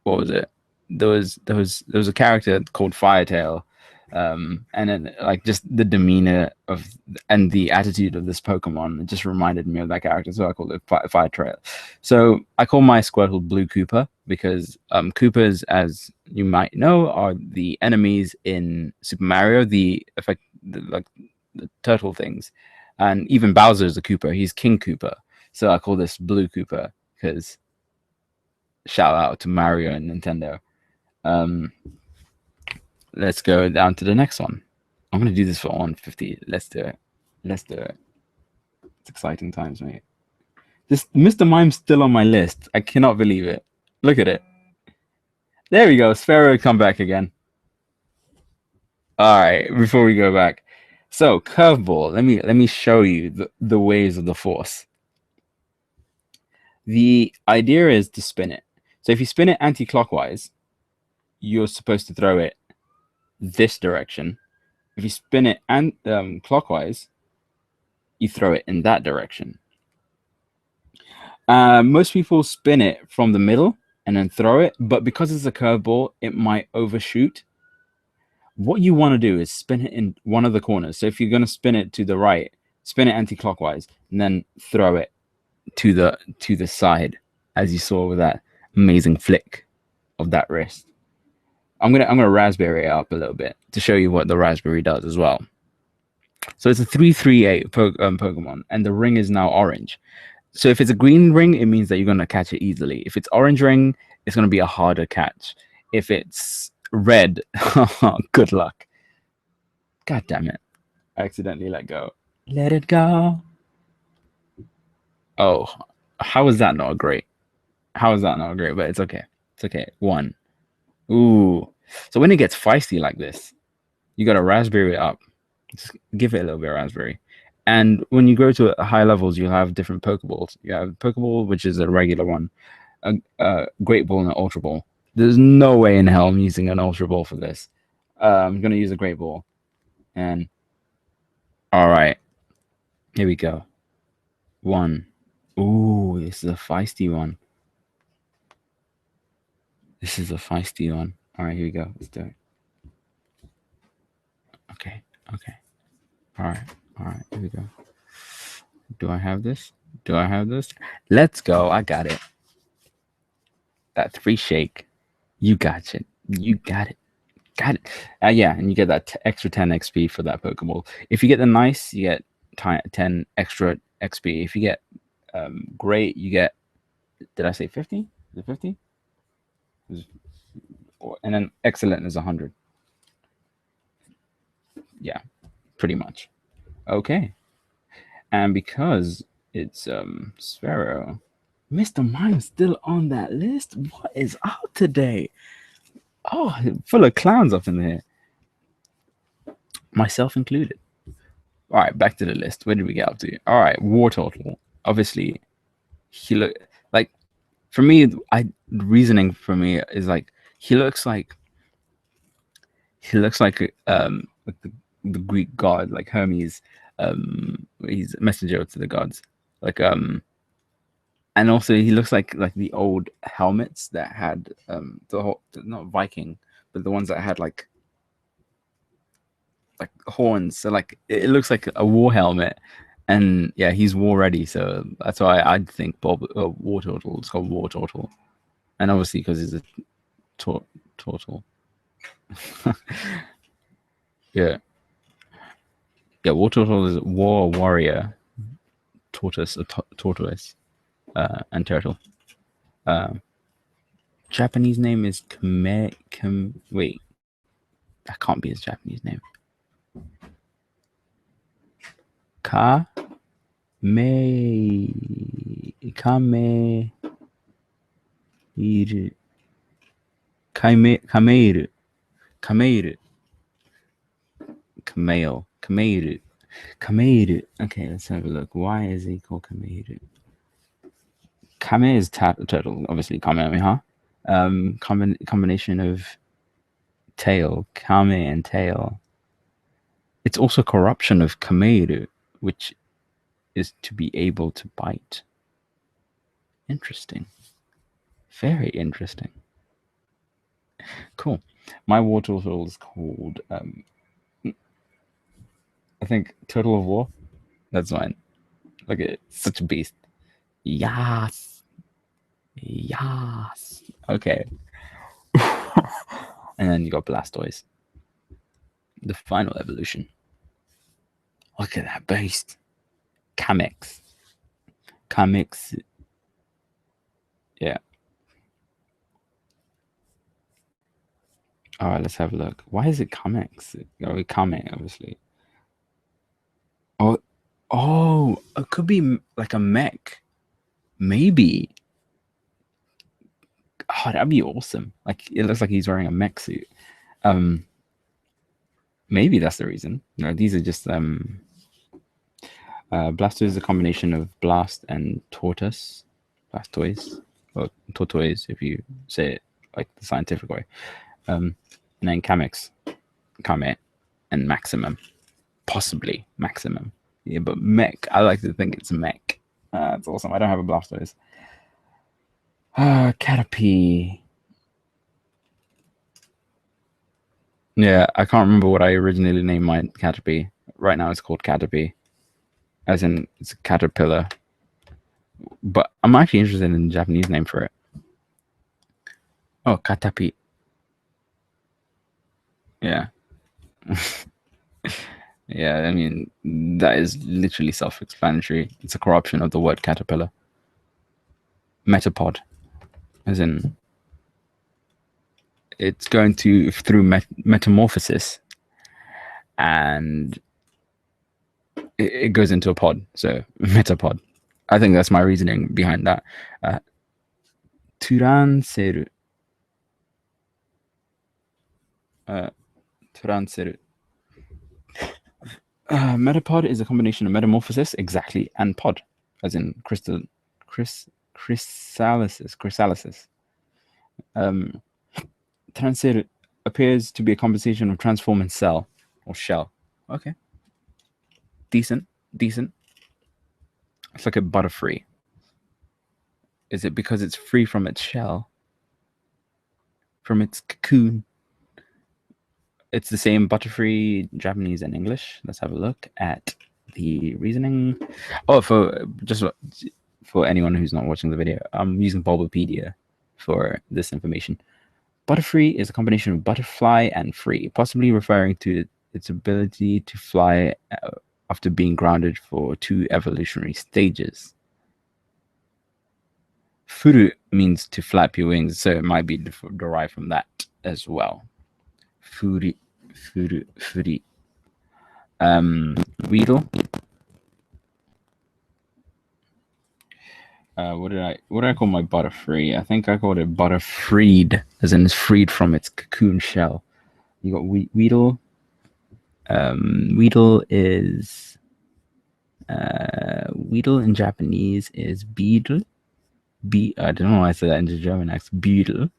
what was it? There was a character called Firetail, and then like just the demeanor of and the attitude of this Pokemon, it just reminded me of that character, so I called it Firetail. So I call my Squirtle Blue Koopa because Koopas, as you might know, are the enemies in Super Mario. Like the turtle things, and even Bowser is a Koopa. He's King Koopa. So I call this Blue Koopa because shout out to Mario and Nintendo. Um, let's go down to the next one. I'm gonna do this for 150. Let's do it. Let's do it. It's exciting times, mate. This Mr. Mime's still on my list. I cannot believe it. Look at it. There we go. Sphero come back again. All right. Before we go back, so curveball. Let me show you the ways of the force. The idea is to spin it. So if you spin it anti-clockwise, you're supposed to throw it this direction. If you spin it clockwise, you throw it in that direction. Most people spin it from the middle and then throw it, but because it's a curveball, it might overshoot. What you want to do is spin it in one of the corners. So if you're going to spin it to the right, spin it anti-clockwise and then throw it to the side, as you saw with that amazing flick of that wrist. I'm gonna raspberry it up a little bit to show you what the raspberry does as well. So it's a 338 Pokemon, and the ring is now orange. So if it's a green ring, it means that you're gonna catch it easily. If it's orange ring, it's gonna be a harder catch. If it's red, good luck. God damn it! I accidentally let go. Let it go. Oh, how is that not great? How is that not great? But it's okay. It's okay. One. Ooh. So when it gets feisty like this, you got to raspberry it up. Just give it a little bit of raspberry. And when you go to high levels, you'll have different Pokeballs. You have Pokeball, which is a regular one, a Great Ball, and an Ultra Ball. There's no way in hell I'm using an Ultra Ball for this. I'm going to use a Great Ball. And all right, here we go. One. Ooh, this is a feisty one. This is a feisty one. All right, here we go. Let's do it. Okay, okay. All right. Here we go. Do I have this? Do I have this? Let's go. I got it. That 3 shake. You got it. You got it. Got it. Yeah, and you get that extra 10 XP for that Pokeball. If you get the nice, you get 10 extra XP. If you get great, you get. Did I say 50? Is it 50? And then excellent is 100. Yeah, pretty much. Okay. And because it's Sphero, Mr. Mime's still on that list. What is out today? Oh, full of clowns up in here. Myself included. All right, back to the list. Where did we get up to? All right, War Turtle. Obviously, he look like for me. Reasoning for me is like he looks like the Greek god, like Hermes. He's a messenger to the gods. Like and also he looks like the old helmets that had the whole, not Viking, but the ones that had like horns. So like it looks like a war helmet, and yeah, he's war ready. So that's why I'd think Bob War Turtle. It's called War Turtle, and obviously because he's a turtle. Yeah, yeah. War Turtle is war warrior, tortoise, tortoise, and turtle. Japanese name is wait, that can't be his Japanese name. Kameiru. Kameiru. Kameiru. Okay, let's have a look. Why is he called Kameiru? Kame is turtle, obviously. Kamehameha. Combination of tail, Kame and tail. It's also corruption of Kameiru, which is to be able to bite. Interesting. Very interesting. Cool. My war turtle is called I think Turtle of War. That's mine. Look at it. Such a beast. Yes. Yes. Okay. And then you got Blastoise. The final evolution. Look at that beast. Kamex. Yeah. All right, let's have a look. Why is it Kamex? Oh, Kame, obviously. Oh, it could be like a mech. Maybe. Oh, that'd be awesome. Like it looks like he's wearing a mech suit. Maybe that's the reason. No, these are just Blastoise is a combination of blast and tortoise. Blastoise. Or tortoise if you say it like the scientific way. And then Kamex, Kame, and Maximum. Possibly Maximum. Yeah, but mech. I like to think it's mech. That's awesome. I don't have a Blastoise. Caterpie. Yeah, I can't remember what I originally named my Caterpie. Right now it's called Caterpie. As in, it's a caterpillar. But I'm actually interested in the Japanese name for it. Oh, Katapi. Yeah. Yeah, I mean, that is literally self-explanatory. It's a corruption of the word caterpillar. Metapod. As in, it's going through metamorphosis, and it goes into a pod. So, metapod. I think that's my reasoning behind that. Turanseru. Turanseru. Metapod is a combination of metamorphosis, exactly, and pod, as in chrysalysis. Transeru appears to be a combination of transform and cell or shell. Okay. Decent. It's like a butterfree. Is it because it's free from its shell? From its cocoon? it's the same Butterfree Japanese and English. Let's have a look at the reasoning. Oh, for anyone who's not watching the video, I'm using Bulbapedia for this information. Butterfree is a combination of butterfly and free, possibly referring to its ability to fly after being grounded for 2 evolutionary stages. Furu means to flap your wings, so it might be derived from that as well. Furi. Weedle. What did I call my Butterfree? I think I called it Butterfreed, as in it's freed from its cocoon shell. You got Weedle. Weedle is Weedle in Japanese is Beedle. I don't know why I said that in the German accent. Beedle.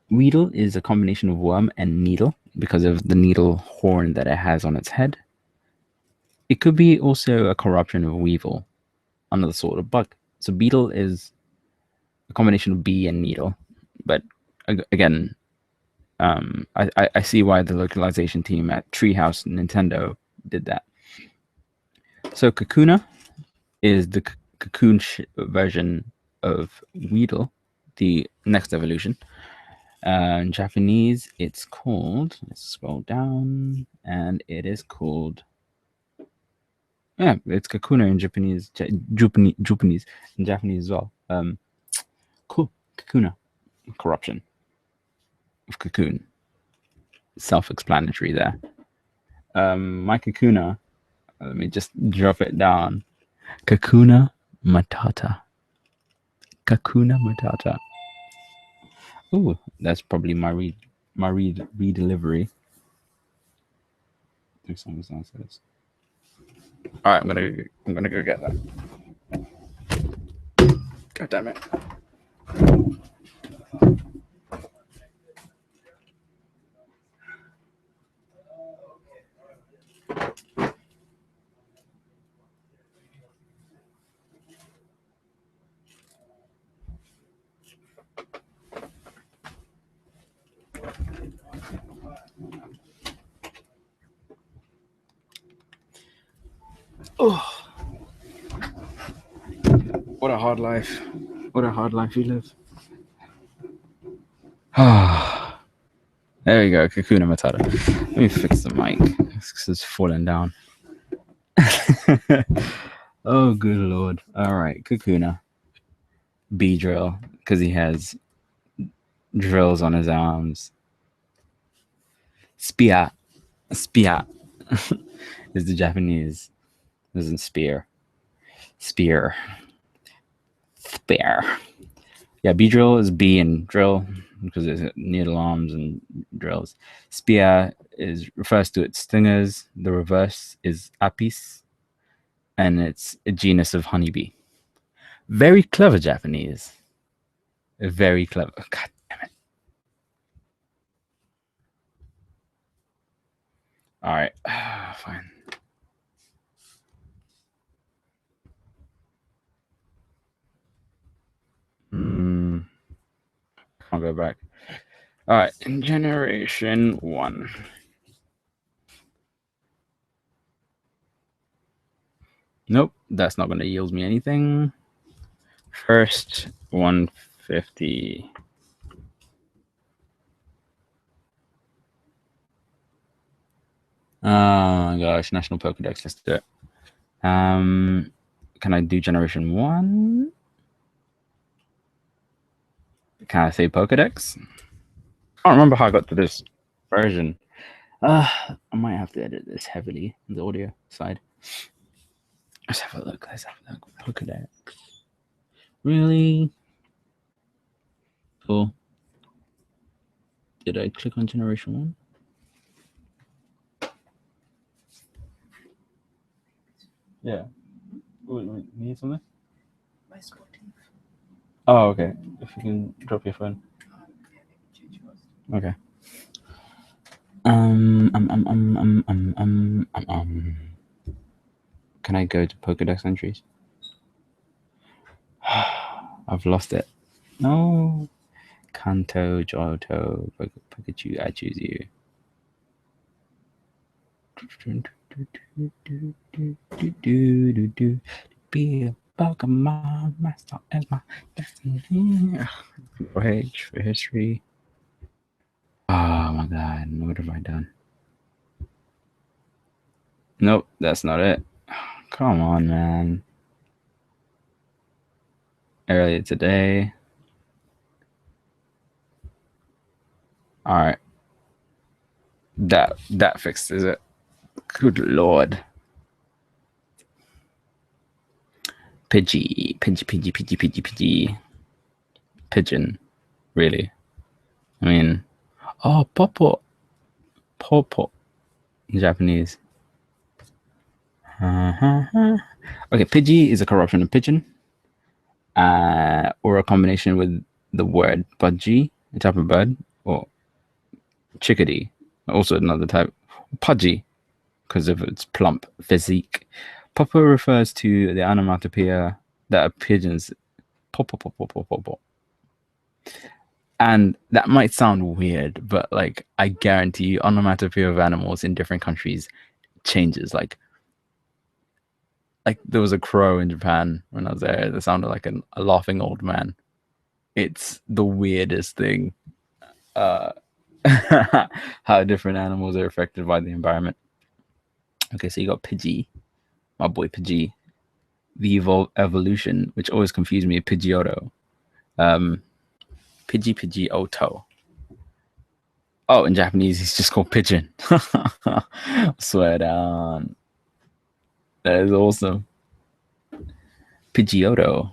Weedle is a combination of worm and needle because of the needle horn that it has on its head. It could be also a corruption of Weevil, another sort of bug. So beetle is a combination of bee and needle. But again, I see why the localization team at Treehouse Nintendo did that. So Kakuna is the cocoon version of Weedle, the next evolution. In Japanese, it's called, let's scroll down, and it is called, yeah, it's Kakuna in Japanese, Japanese in Japanese as well. Cool, Kakuna, corruption of cocoon. Self-explanatory there. My Kakuna, let me just drop it down. Kakuna Matata. Kakuna Matata. Ooh, that's probably my redelivery. There's something downstairs. All right, I'm gonna go get that. God damn it. Oh, what a hard life. What a hard life you live. Ah, there we go, Kakuna Matata. Let me fix the mic. It's falling down. Oh, good lord. All right, Kakuna. Beedrill, because he has drills on his arms. Spear is the Japanese. Isn't spear. Spear. Yeah, Beedrill is bee and drill because it's needle arms and drills. Spear refers to its stingers. The reverse is apis, and it's a genus of honeybee. Very clever Japanese. Very clever. God damn it. All right, fine. I'll go back. All right, in Generation 1. Nope, that's not going to yield me anything. First 150. Oh my gosh, National Pokedex, let's do it. Can I do Generation 1? Can I say Pokedex? I don't remember how I got to this version. I might have to edit this heavily on the audio side. Let's have a look. Pokedex. Really? Cool. Did I click on Generation 1? Yeah. Wait, need something? My Spotify. Oh, okay. If you can drop your phone. Okay. Can I go to Pokedex entries? I've lost it. No. Kanto, Johto, Pikachu, I choose you. Be a Pokemon master as my destiny. Rage for history. Oh my god, what have I done? Nope, that's not it. Come on, man. Earlier today. Alright. That fixes it. Good lord. Pidgey. Pigeon. Really. I mean, oh, Popo. In Japanese. Okay, Pidgey is a corruption of pigeon, or a combination with the word budgie, a type of bird, or chickadee, also another type. Pudgy, because of its plump physique. Popo refers to the onomatopoeia that a pigeon's pop. And that might sound weird, but like I guarantee you, onomatopoeia of animals in different countries changes. Like there was a crow in Japan when I was there that sounded like a laughing old man. It's the weirdest thing. How different animals are affected by the environment. Okay, so you got Pidgey, my boy Pidgey. The evolution, which always confused me, Pidgeotto. Pidgeotto. Oh, in Japanese, he's just called Pigeon. Swear down. That is awesome. Pidgeotto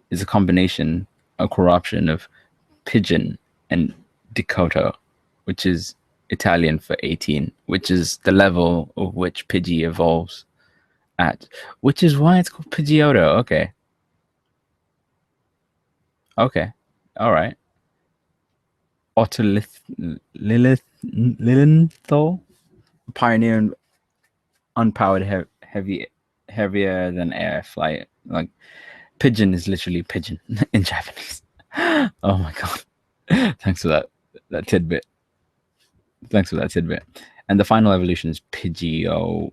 is a combination, a corruption of pigeon and Dakota, which is Italian for 18, which is the level of which Pidgey evolves at, which is why it's called Pidgeotto. Okay. All right. Lilienthal, pioneer unpowered heavier than air flight. Like pigeon is literally pigeon in Japanese. Oh my god. Thanks for that tidbit. And the final evolution is Pidgeot.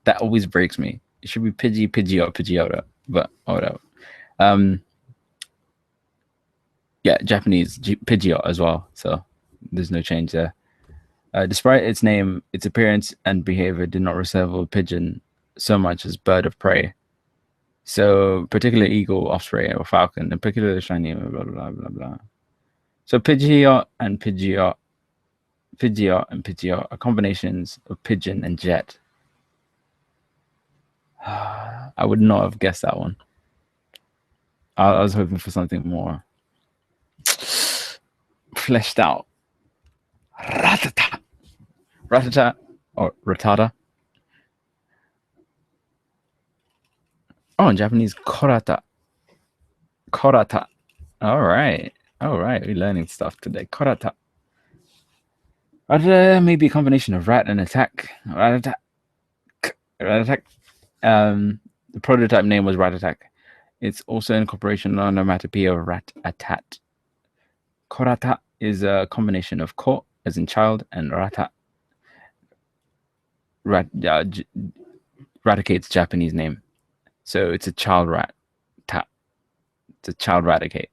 That always breaks me. It should be Pidgeotto, but whatever. Yeah, Japanese Pidgeot as well. So there's no change there. Despite its name, its appearance and behavior did not resemble a pigeon so much as bird of prey. So particularly eagle, osprey, or falcon, and particularly shiny, blah blah blah blah. So Pidgeot and Pidgeot are combinations of pigeon and jet. I would not have guessed that one. I was hoping for something more fleshed out. Ratata or Ratata. Oh, in Japanese, Korata. All right. We're learning stuff today. Korata. Maybe a combination of rat and attack. Rat attack. The prototype name was Rat Attack. It's also an incorporation onomatopoeia of rat atat. Korata is a combination of ko, as in child, and rata. Raticate's Japanese name. So it's a child rat. It's a child raticate.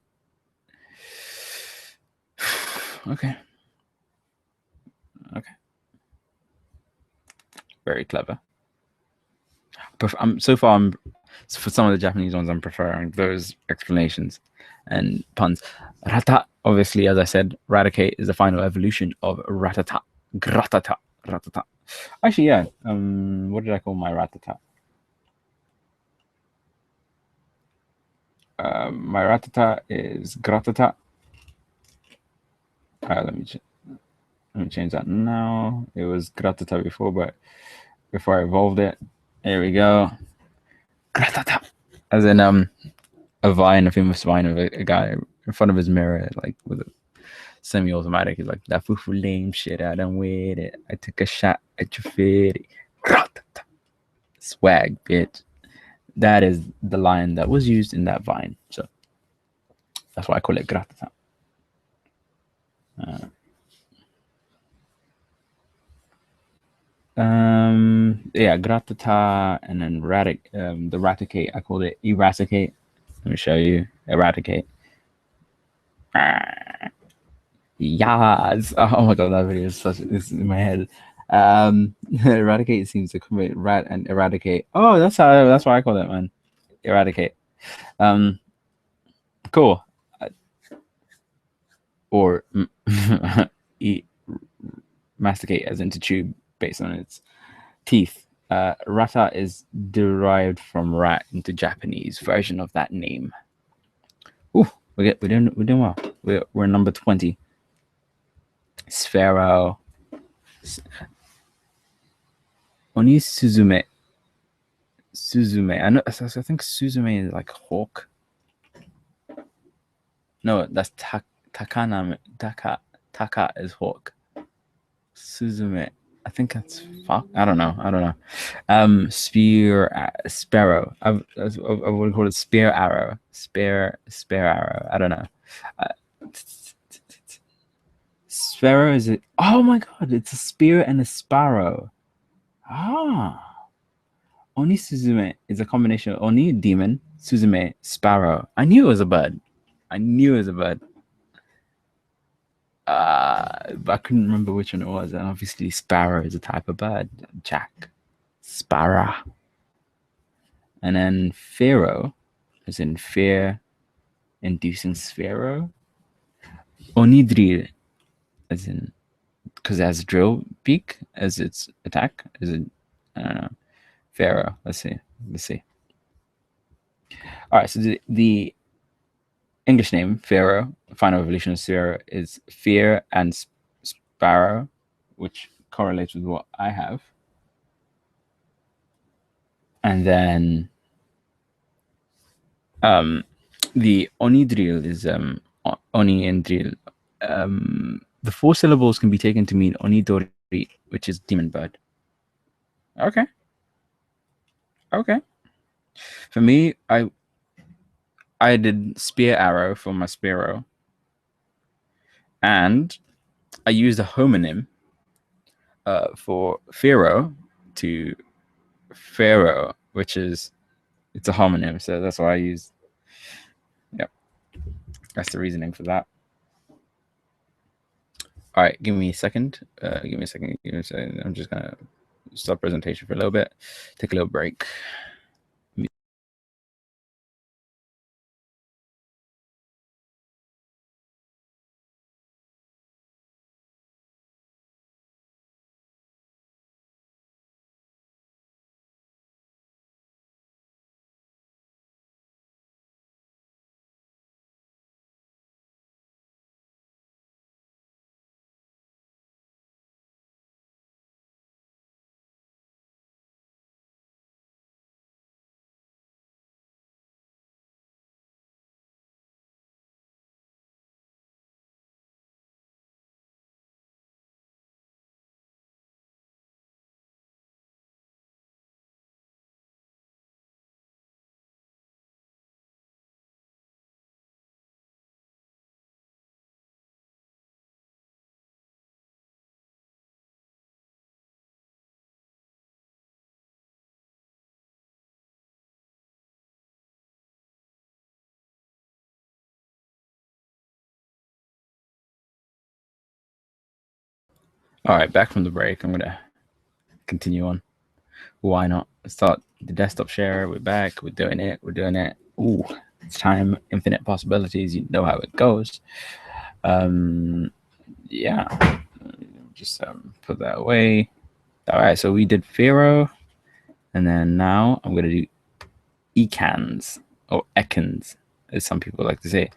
Okay. Very clever. For some of the Japanese ones, I'm preferring those explanations and puns. Rata, obviously, as I said, Raticate is the final evolution of Ratata. Gratata. Ratata. Actually, yeah. What did I call my Ratata? My Ratata is Gratata. Let me change that now. It was Gratata before, but before I evolved it, there we go. Gratata. As in a famous vine of a guy in front of his mirror, like with a semi-automatic. He's like, that fufu lame shit, I done with it. I took a shot at your fitty. Swag, bitch. That is the line that was used in that vine. So That's why I call it gratata. Yeah, gratata, and then the raticate. I called it eradicate. Let me show you. Eradicate. Yes. Oh my god, that video is such. It's in my head. Eradicate seems to commit rat and eradicate. Oh, that's why I call it, man. Eradicate. Um, cool. Or eat, masticate as into chew based on its teeth. Rata is derived from rat into Japanese version of that name. Ooh, we're doing well. We're number 20. Sphero. Oni Suzume. Suzume. I think Suzume is like hawk. No, that's Takana. Taka is hawk. Suzume. I think that's fuck. I don't know. Sparrow. I would call it spear arrow. Spear arrow. I don't know. Uh, Sparrow is it? Oh my god! It's a spear and a sparrow. Ah, Oni Suzume is a combination of Oni demon, Suzume sparrow. I knew it was a bird. I knew it was a bird. But I couldn't remember which one it was. And obviously, sparrow is a type of bird. Jack, sparrow. And then pharaoh, as in fear-inducing sphero. Onidril, as in because it has a drill beak as its attack. Is it? I don't know. Pharaoh. Let's see. All right. So the English name Pharaoh, final evolution of Sphero, is fear and sparrow, which correlates with what I have. And then the Oni drill is Oni and drill. The 4 syllables can be taken to mean Onidori, which is demon bird. Okay. For me, I did spear arrow for my Sparrow, and I used a homonym for Pharaoh to Pharaoh, which is it's a homonym, so that's why I used. Yep, that's the reasoning for that. All right, give me a second. Give me a second. I'm just gonna stop presentation for a little bit, take a little break. All right, back from the break. I'm gonna continue on. Why not? Start the desktop share. We're back. We're doing it. Ooh, it's time. Infinite possibilities. You know how it goes. Yeah. Just put that away. All right. So we did Pharaoh, and then now I'm gonna do ecans or ekans, as some people like to say.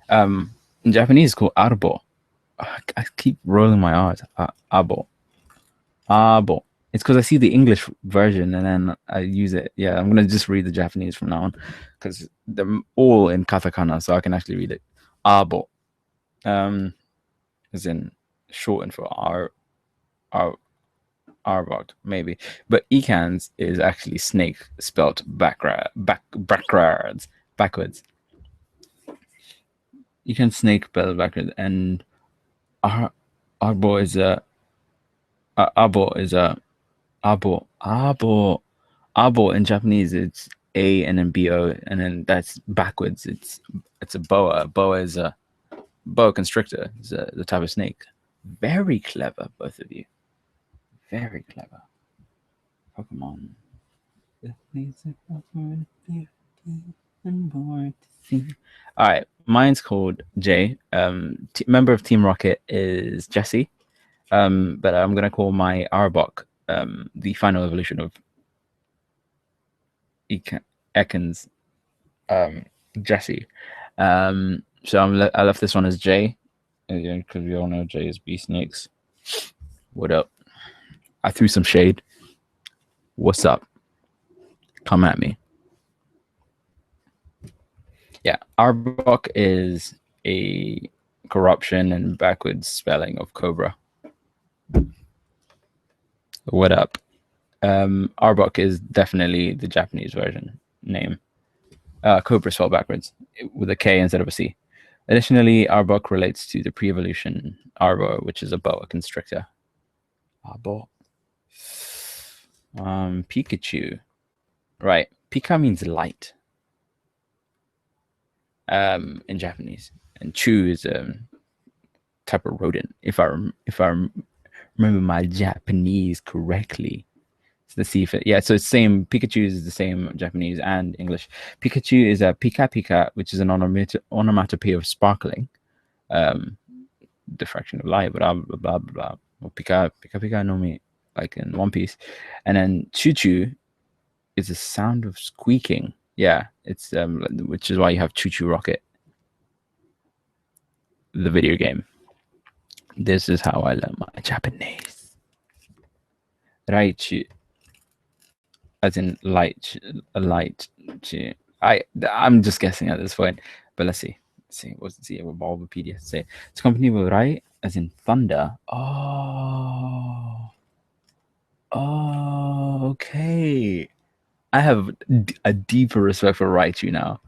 In Japanese, it's called arbo. I keep rolling my R's. Abo. Abo. It's because I see the English version and then I use it. Yeah, I'm gonna just read the Japanese from now on because they're all in katakana, so I can actually read it. Abo, as in shortened for Arbok, maybe. But ecans is actually snake spelt backwards. You can snake spell backwards, and ar arbor is a arbor is a arbor in Japanese. It's A and then BO, and then that's backwards. It's a boa. Boa is a boa constrictor. Is the type of snake. Very clever, both of you. Very clever. Pokemon. All right, mine's called Jay. Member of Team Rocket is Jesse. But I'm gonna call my Arbok the final evolution of Ekans Jesse. So I left this one as Jay, again because we all know Jay is B Snakes. What up? I threw some shade. What's up? Come at me. Yeah, Arbok is a corruption and backwards spelling of Cobra. What up? Arbok is definitely the Japanese version name. Cobra spelled backwards with a K instead of a C. Additionally, Arbok relates to the pre-evolution Arbor, which is a boa constrictor. Arbor. Pikachu. Right. Pika means light. In Japanese, and Chu is a type of rodent. If I remember my Japanese correctly. Let's see if it, yeah, so it's same. Pikachu is the same Japanese and English. Pikachu is a pika pika, which is an onomatopoeia of sparkling, diffraction of light, blah blah blah blah. Well, pika pika pika no mi, like in One Piece, and then choo choo is a sound of squeaking. Yeah, it's which is why you have Choo Choo Rocket, the video game. This is how I learn my Japanese. Raichu, as in light, light. I'm just guessing at this point, but let's see. Let's see. What's the Bulbapedia say? It's company will Rai, as in thunder. Oh, okay. I have a deeper respect for Raichu now.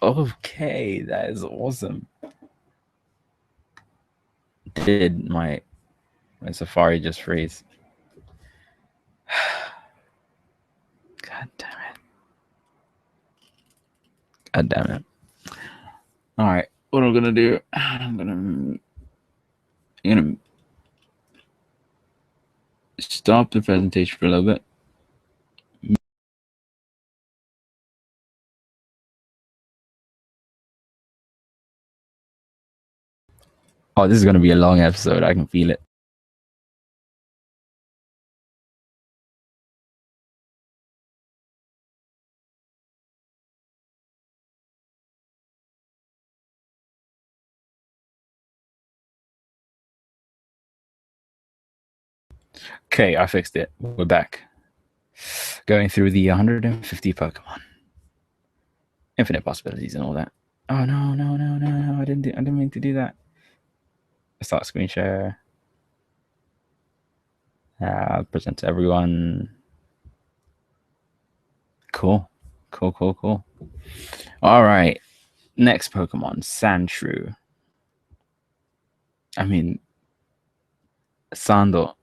Okay, that is awesome. Did my Safari just freeze? God damn it. God damn it. All right, what I'm gonna do? I'm gonna stop the presentation for a little bit. Oh, this is gonna be a long episode. I can feel it. Okay, I fixed it. We're back. Going through the 150 Pokemon. Infinite possibilities and all that. Oh no, no, no, no, no. I didn't mean to do that. Let's start screen share. Present to everyone. Cool. Cool, cool, cool. All right. Next Pokemon, Sandshrew. I mean, Sando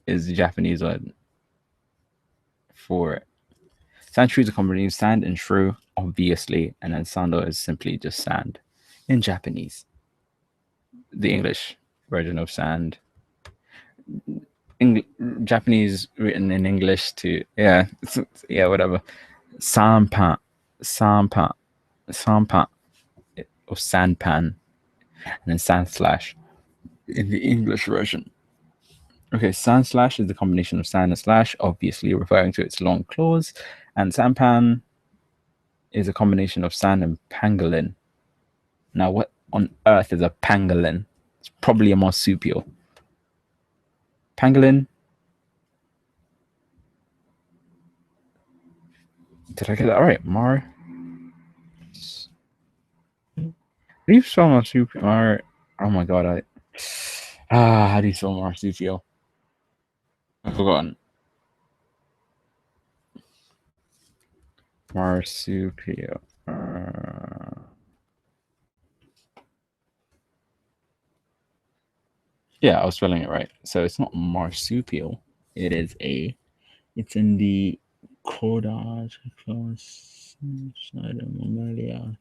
is the Japanese word for it. Sandshrew is a combination of sand and shrew, obviously, and then Sando is simply just sand in Japanese. The English version of sand. Japanese written in English to yeah, whatever. Sampan, sampan, sampan, or sandpan, and then sand slash in the English version. Okay, sand slash is the combination of sand and slash, obviously referring to its long claws, and sampan is a combination of sand and pangolin. Now, what on earth is a pangolin? It's probably a marsupial. Pangolin. Did I get that right? How do you spell marsupial? Oh my god, how do you spell marsupial? I've forgotten. Marsupial. Yeah, I was spelling it right. So it's not marsupial. It is a. It's in the Chordata class. Schneider Mammalia.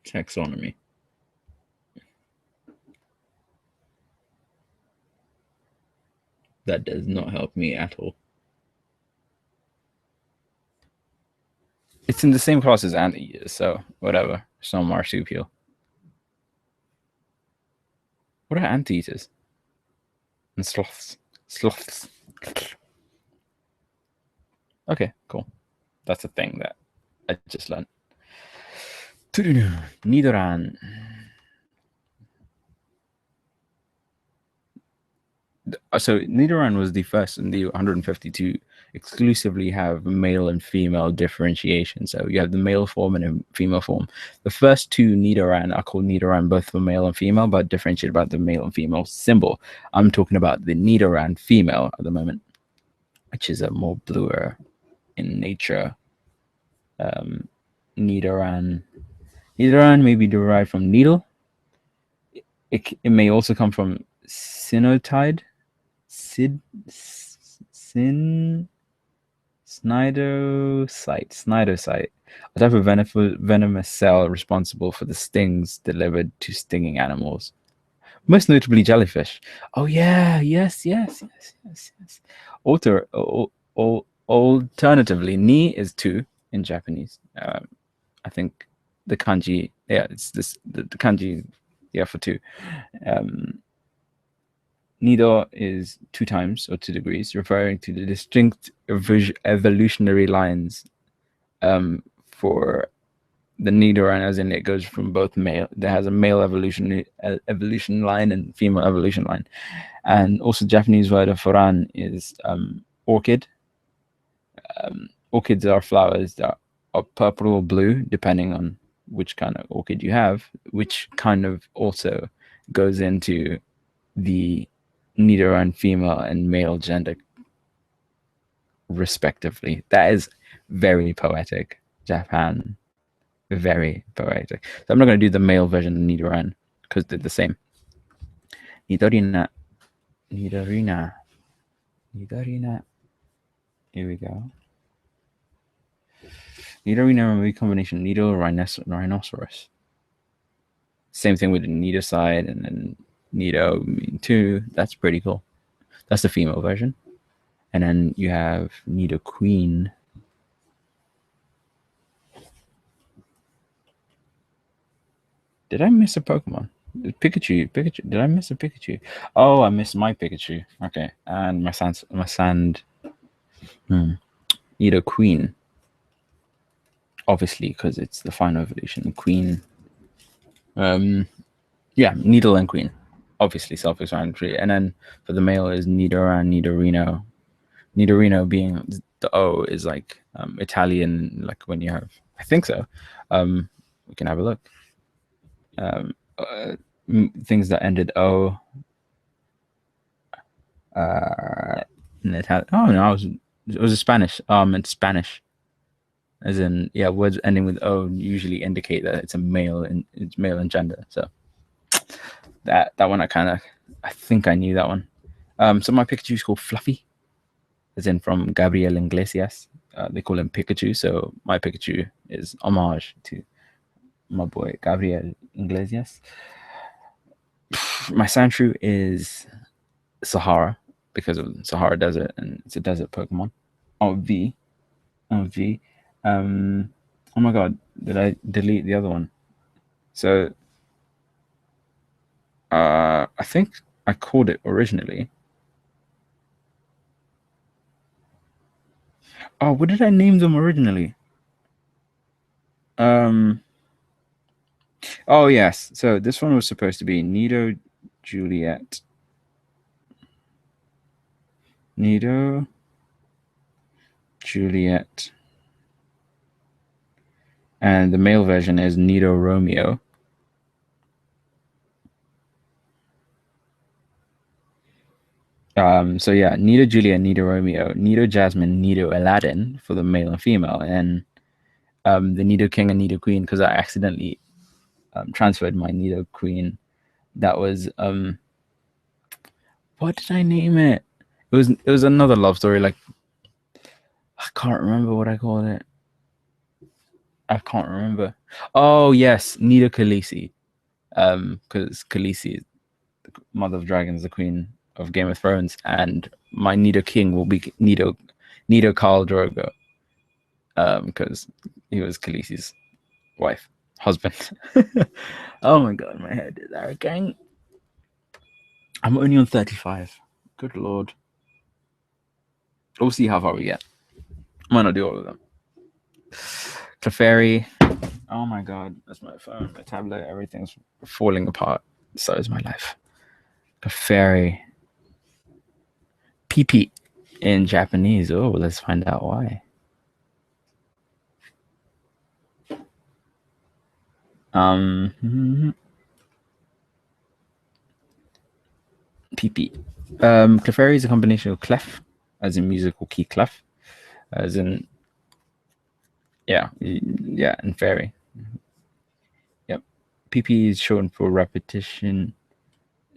Taxonomy. That does not help me at all. It's in the same class as anteaters, so whatever. It's not marsupial. What are anteaters? And sloths. Sloths. Okay, cool. That's a thing that I just learned. Nidoran. So Nidoran was the first in the 152 exclusively have male and female differentiation. So you have the male form and a female form. The first two Nidoran are called Nidoran both for male and female, but differentiated by the male and female symbol. I'm talking about the Nidoran female at the moment, which is a more bluer in nature. Nidoran may be derived from needle. It may also come from synotide, syn Snidocyte, a type of venomous cell responsible for the stings delivered to stinging animals, most notably jellyfish. Oh yeah, yes. Alternatively, ni is two in Japanese. I think the kanji, yeah, it's this the kanji, yeah, for two. Nido is 2 times or 2 degrees, referring to the distinct evolutionary lines for the Nidoran, as in it goes from both male. There has a male evolution line and female evolution line, and also Japanese word for ran is orchid. Orchids are flowers that are purple or blue, depending on which kind of orchid you have, which kind of also goes into the Nidoran female and male gender respectively. That is very poetic. Japan, very poetic. So I'm not going to do the male version of Nidoran because they're the same. Nidorina. Here we go. Nidorina will be combination Nido rhinoceros. Same thing with the Nidocide and then Nido 2. That's pretty cool. That's the female version. And then you have Nido Queen. Did I miss a Pokemon? Pikachu. Did I miss a Pikachu? Oh, I missed my Pikachu. Okay, and my sand. Nido Queen. Obviously, because it's the final evolution. Queen. Yeah, Needle and Queen. Obviously, self-explanatory. And then for the male is Nidoran, Nidorino. Nidorino being the O is like Italian, like when you have. I think so. We can have a look. Things that ended O. Italian. Oh no, it was a Spanish. It's Spanish. As in, yeah, words ending with O usually indicate that it's male in gender. So that one I think I knew that one. So my Pikachu is called Fluffy, as in from Gabriel Iglesias. They call him Pikachu, so my Pikachu is homage to my boy Gabriel Iglesias. My Sandshrew is Sahara because of Sahara Desert, and it's a desert Pokemon. Oh V. Oh my god, did I delete the other one? So I think I called it originally. Oh, what did I name them originally? Oh yes. So this one was supposed to be Nido Juliet. Nido Juliet. And the male version is Nido Romeo. So yeah, Nido Juliet, Nido Romeo, Nido Jasmine, Nido Aladdin for the male and female, and the Nido King and Nido Queen because I accidentally transferred my Nidoqueen. That was what did I name it? It was another love story. Like I can't remember what I called it. I can't remember. Oh yes, Nido Khaleesi. Because Khaleesi, Mother of Dragons, the Queen of Game of Thrones, and my Nido King will be Nido Khal Drogo. Because he was Khaleesi's husband. Oh my god, my head is aching. I'm only on 35. Good lord. We'll see how far we get. I might not do all of them. Clefairy. Oh my god, that's my phone, my tablet, everything's falling apart. So is my life. Clefairy. PP in Japanese. Oh, let's find out why. PP. Clefairy is a combination of clef, as in musical key clef, as in and fairy. Yep. PP is shortened for repetition,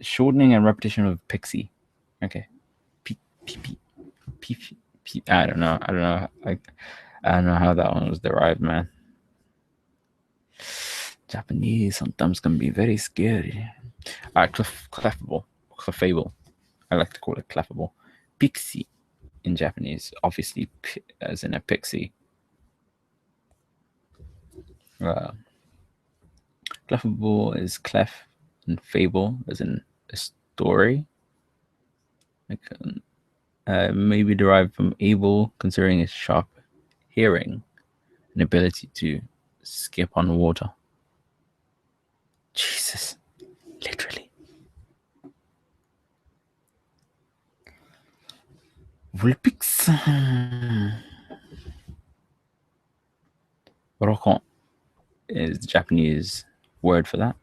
shortening and repetition of pixie. Okay. PP. I don't know. I don't know how that one was derived, man. Japanese sometimes can be very scary. Clefable. Clefable. I like to call it clefable. Pixie in Japanese, obviously, as in a pixie. Clefable is clef, and fable as in a story. Like, maybe derived from able, considering its sharp hearing and ability to skip on water. Jesus, literally. Vulpix. Rokon is the Japanese word for that.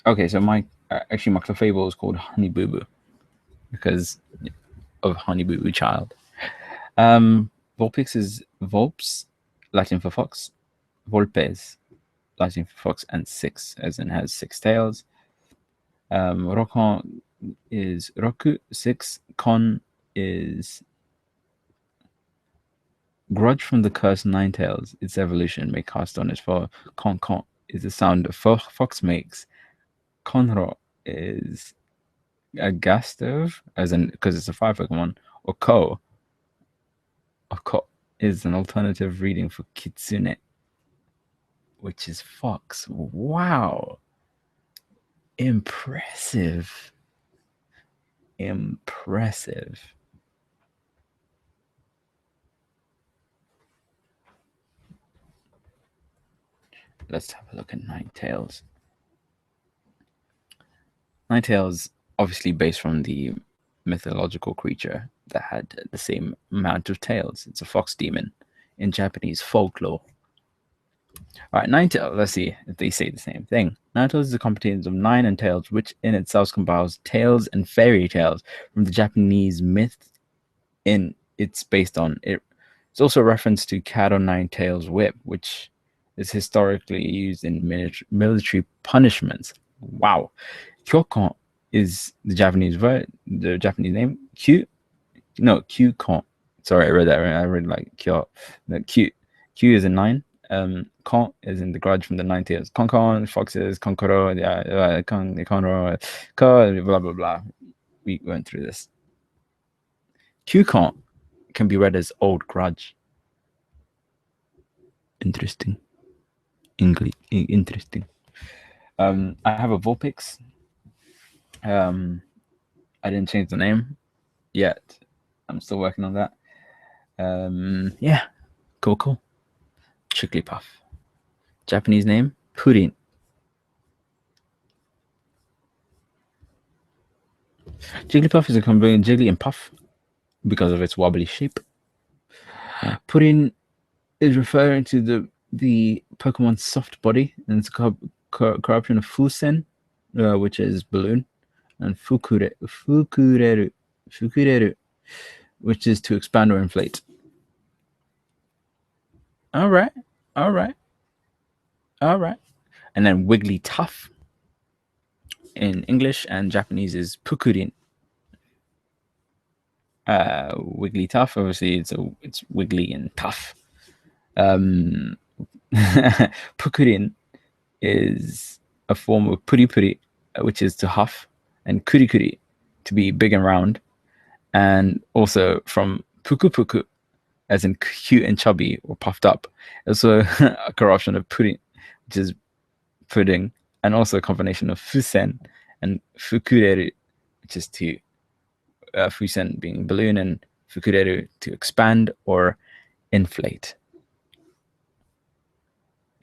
Okay, so my Clefable is called Honey Boo Boo because of Honey Boo Boo Child. Vulpix is Vulps, Latin for fox. Vulpes, Latin for fox, and six, as in has 6 tails. Rokon is Roku, 6. Kon is grudge from the cursed 9 tails. Its evolution may cast on it for Kon Kon is the sound a fox makes. Konro is a Gastove, as in because it's a fire Pokemon, or Ko is an alternative reading for Kitsune, which is fox. Wow. Impressive. Let's have a look at Ninetales. Ninetales, obviously based from the mythological creature that had the same amount of tails. It's a fox demon in Japanese folklore. All right, Ninetales. Let's see if they say the same thing. Ninetales is a combination of 9 and tails, which in itself combines tales and fairy tales from the Japanese myth. It's based on it. It's also a reference to cat o' nine tails whip, which is historically used in military punishments. Wow. Kyokon is the Japanese name. Kyukon. Sorry, I read that. I read like Kyo. No, Q is a 9. Kon is in the grudge from the 9 tails. Konkon, foxes, konkoro, konro, ko, blah blah blah. We went through this. Kyukon can be read as old grudge. Interesting. Interesting. I have a Vulpix. I didn't change the name yet. I'm still working on that. Yeah, cool. Jigglypuff. Japanese name, Purin. Jigglypuff is a combination Jiggly and Puff because of its wobbly shape. Purin is referring to the Pokemon's soft body, and it's a corruption of Fusen, which is balloon, and Fukureru, which is to expand or inflate. All right. All right. And then Wigglytuff in English and Japanese is Pukurin. Wigglytuff, obviously, it's wiggly and tough. Pukurin is a form of puri puri, which is to huff, and kuri kuri, to be big and round, and also from puku puku, as in cute and chubby or puffed up. Also a corruption of purin, which is pudding, and also a combination of fusen and fukureru, which is to fusen being balloon and fukureru to expand or inflate.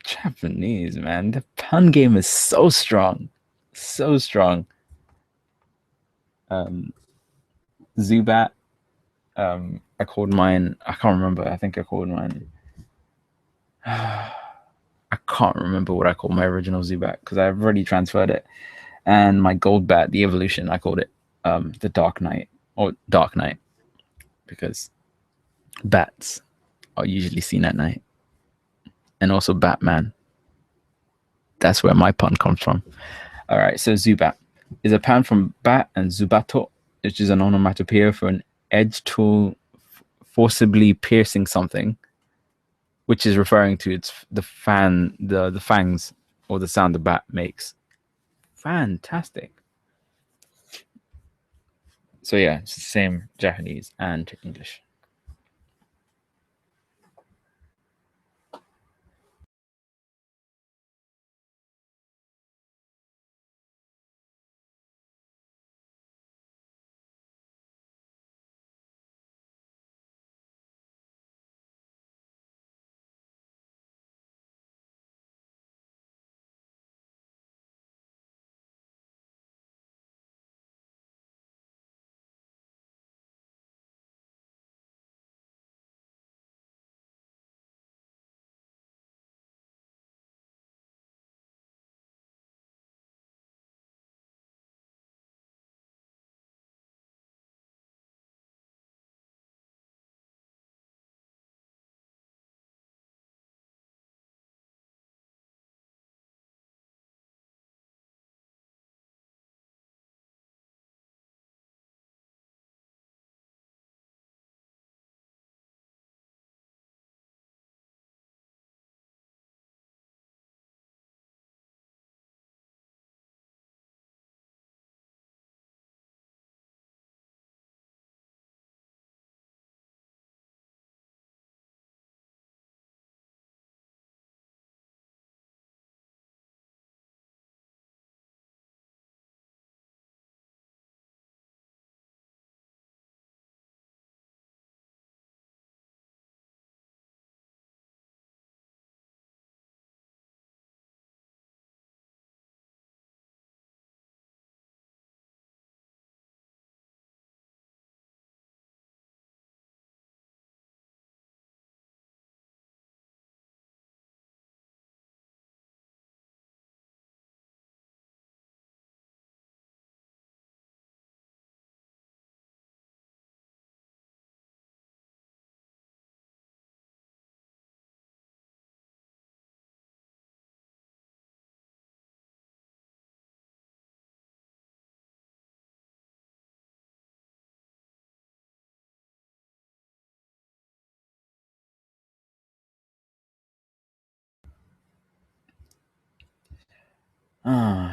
Japanese, man, the pun game is so strong, so strong. Zubat, I called mine, I can't remember, I think I called mine I can't remember what I called my original Zubat because I've already transferred it. And my gold bat, the evolution, I called it the Dark Knight or Dark Knight because bats are usually seen at night. And also Batman. That's where my pun comes from. All right, so Zubat is a pun from bat and Zubato, which is an onomatopoeia for an edge tool forcibly piercing something, which is referring to the fangs or the sound the bat makes. Fantastic. So yeah, it's the same Japanese and English.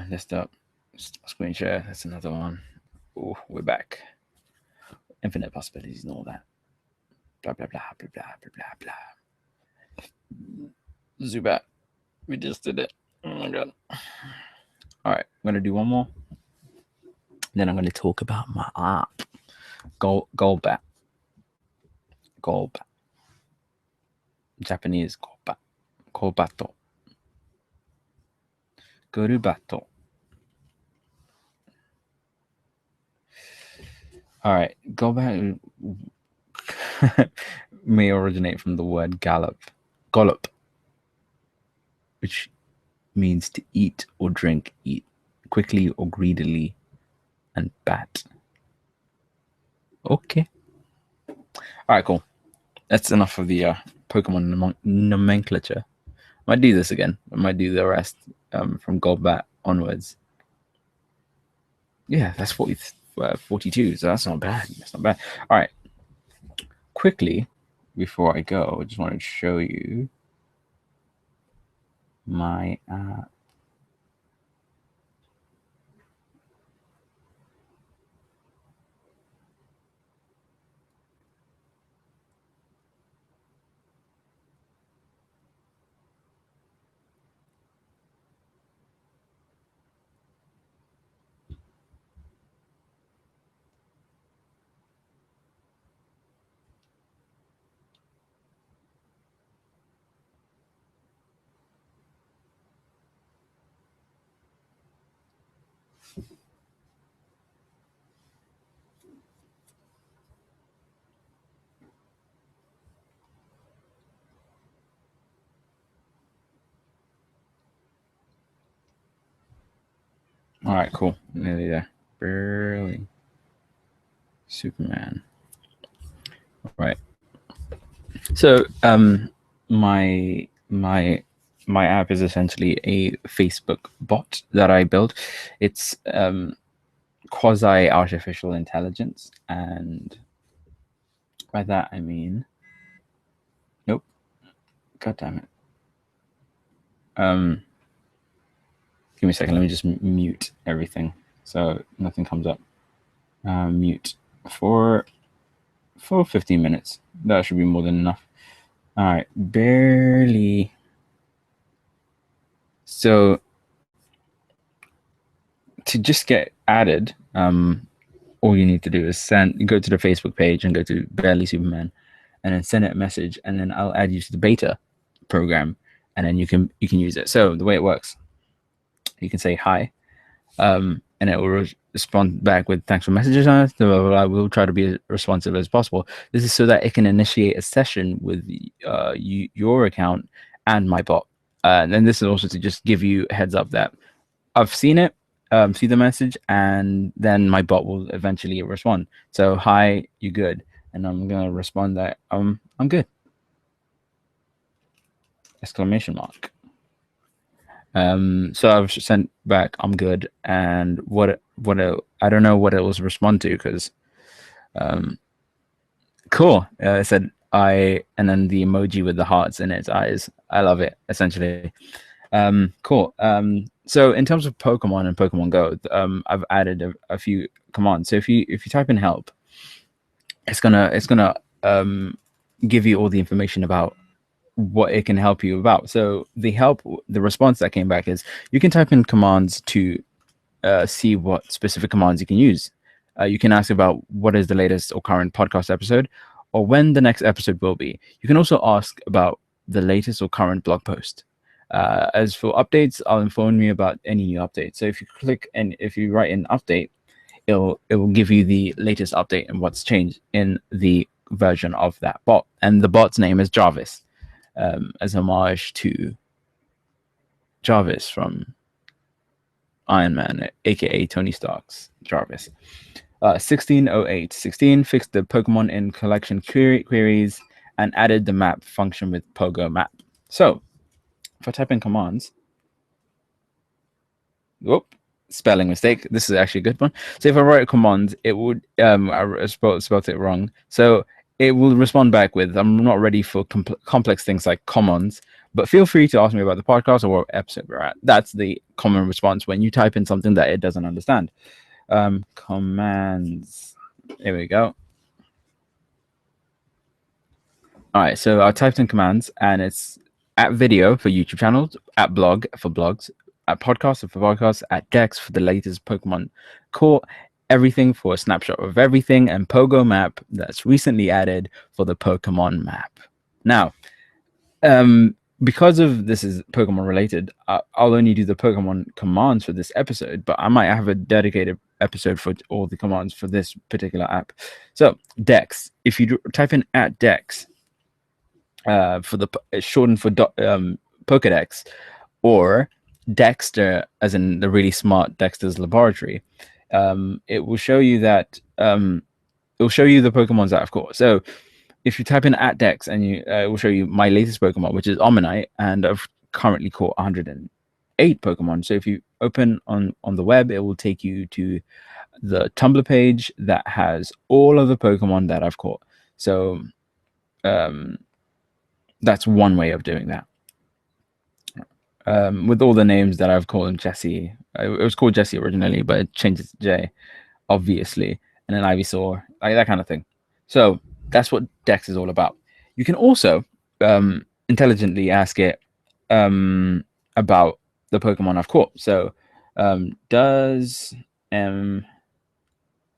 Just up. Screen share. That's another one. Oh, we're back. Infinite possibilities and all that. Blah blah blah blah blah blah blah blah. Zubat. We just did it. Oh my god. All right, I'm gonna do one more. Then I'm gonna talk about my art. Golbat. Golbat. Japanese Golbat. Golbato. Gorubato. All right, Golbat may originate from the word gollop, which means to eat or drink, eat quickly or greedily, and bat. Okay. All right, cool. That's enough of the Pokemon nomenclature. Might do this again. I might do the rest from Golbat onwards. Yeah, that's 42. So that's not bad. That's not bad. All right. Quickly, before I go, I just wanted to show you my app. All right, cool. Nearly there. Barely. Superman. Right. So, my app is essentially a Facebook bot that I built. It's quasi artificial intelligence, and by that I mean, nope. God damn it. Give me a second. Let me just mute everything so nothing comes up. Mute for 15 minutes. That should be more than enough. All right, barely. So to just get added, all you need to do is go to the Facebook page and go to Barely Superman, and then send it a message, and then I'll add you to the beta program, and then you can use it. So the way it works, you can say hi, and it will respond back with thanks for messages on it. Blah, blah, blah. We'll try to be as responsive as possible. This is so that it can initiate a session with your account and my bot. And then this is also to just give you a heads up that I've seen it, see the message, and then my bot will eventually respond. So, hi, you good? And I'm gonna respond that I'm good. Exclamation mark. So I've sent back I'm good, and I don't know what it was respond to because cool. It said I, and then the emoji with the hearts in its eyes. I love it. Essentially, cool. So in terms of Pokemon and Pokemon Go, I've added a few commands. So if you type in help, it's gonna give you all the information about what it can help you about. So the response that came back is you can type in commands to see what specific commands you can use. You can ask about what is the latest or current podcast episode, or when the next episode will be. You can also ask about the latest or current blog post. As for updates, I'll inform you about any new updates. So if you click and if you write an update, it will give you the latest update and what's changed in the version of that bot. And the bot's name is Jarvis, as homage to Jarvis from Iron Man, aka Tony Stark's Jarvis. 1608. 16 fixed the Pokemon in collection queries and added the map function with Pogo Map. So if I type in commands, whoop, spelling mistake. This is actually a good one. So if I write a command, it would I spelled it wrong. So it will respond back with, I'm not ready for complex things like commands, but feel free to ask me about the podcast or what episode we're at. That's the common response when you type in something that it doesn't understand. Commands. There we go. All right, so I typed in commands, and it's at video for YouTube channels, at blog for blogs, at podcast for podcasts, at Dex for the latest Pokemon core, everything for a snapshot of everything, and Pogo Map that's recently added for the Pokemon map. Now, because of this is Pokemon related, I'll only do the Pokemon commands for this episode, but I might have a dedicated episode for all the commands for this particular app. So Dex, if you type in at Dex, for the it's shortened for Pokedex, or Dexter, as in the really smart Dexter's laboratory, it will show you that it will show you the Pokemons that I've caught. So if you type in at Dex, and it will show you my latest Pokemon, which is Omanyte, and I've currently caught 108 Pokemon. So if you open on the web, it will take you to the Tumblr page that has all of the Pokemon that I've caught. So that's one way of doing that. With all the names that I've called Jesse, it was called Jesse originally, but it changed to J, obviously, and then Ivysaur, like that kind of thing. So that's what Dex is all about. You can also intelligently ask it about the Pokemon I've caught. So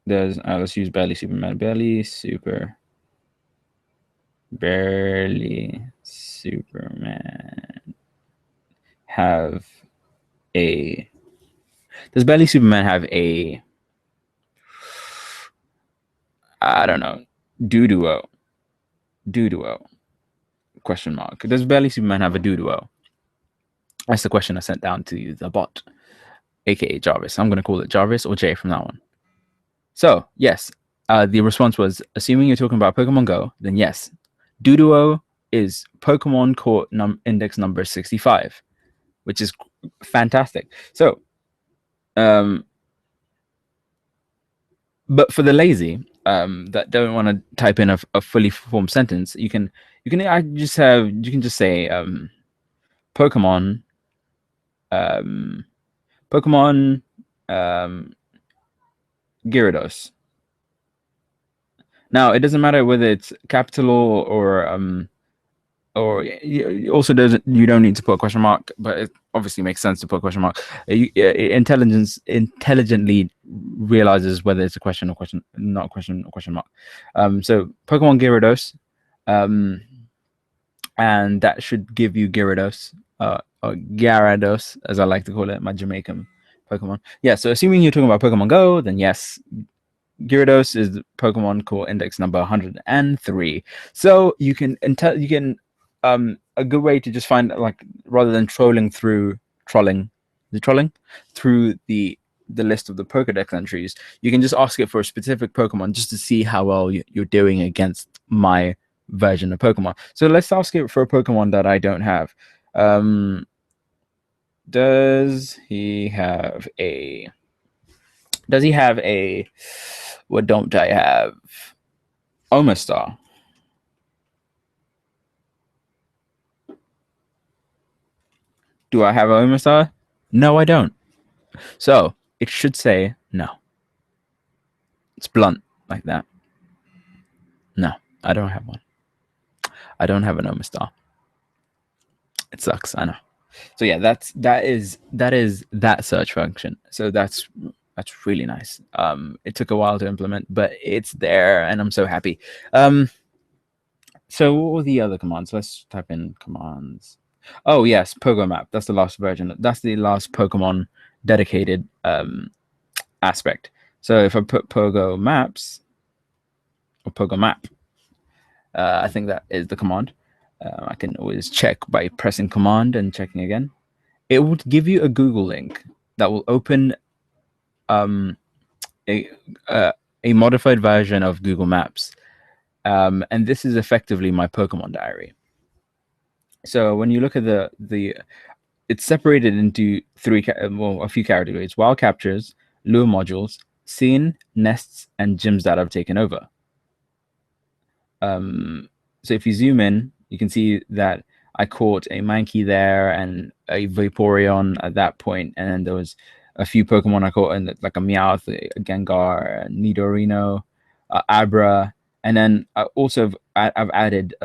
let's use Barely Superman. Barely Superman have a does Barely Superman have a I don't know Duduo question mark. Does Barely Superman have a Duduo? That's the question I sent down to the bot, aka Jarvis. I'm gonna call it Jarvis or Jay from that one. So yes, the response was, assuming you're talking about Pokemon Go, then yes, Duduo is Pokemon caught index number 65, which is fantastic. So, but for the lazy that don't want to type in a fully formed sentence, you can just say Pokemon Gyarados. Now it doesn't matter whether it's capital or also doesn't, you don't need to put a question mark, but it obviously makes sense to put a question mark. Intelligently realizes whether it's a question or question, not a question or question mark. So Pokemon Gyarados, and that should give you Gyarados, or Gyarados, as I like to call it, my Jamaican Pokemon. Yeah, so assuming you're talking about Pokemon Go, then yes, Gyarados is Pokemon call index number 103. So you can a good way to just find, like, rather than trolling through the list of the Pokedex entries, you can just ask it for a specific Pokemon just to see how well you're doing against my version of Pokemon. So let's ask it for a Pokemon that I don't have. Does he have a what don't I have? Omastar. Do I have Omastar? No, I don't. So it should say no. It's blunt like that. No, I don't have one. I don't have an Omastar. It sucks, I know. So yeah, that is that search function. So that's really nice. It took a while to implement, but it's there, and I'm so happy. So what were the other commands? Let's type in commands. Oh yes, Pogo Map. That's the last version. That's the last Pokemon dedicated aspect. So if I put Pogo Maps or Pogo Map, I think that is the command. I can always check by pressing command and checking again. It would give you a Google link that will open a modified version of Google Maps. And this is effectively my Pokemon diary. So when you look at it's separated into a few categories: wild captures, lure modules, scene, nests, and gyms that I've taken over. So if you zoom in, you can see that I caught a Mankey there and a Vaporeon at that point, and then there was a few Pokemon I caught, and like a Meowth, a Gengar, a Nidorino, Abra, and then I've added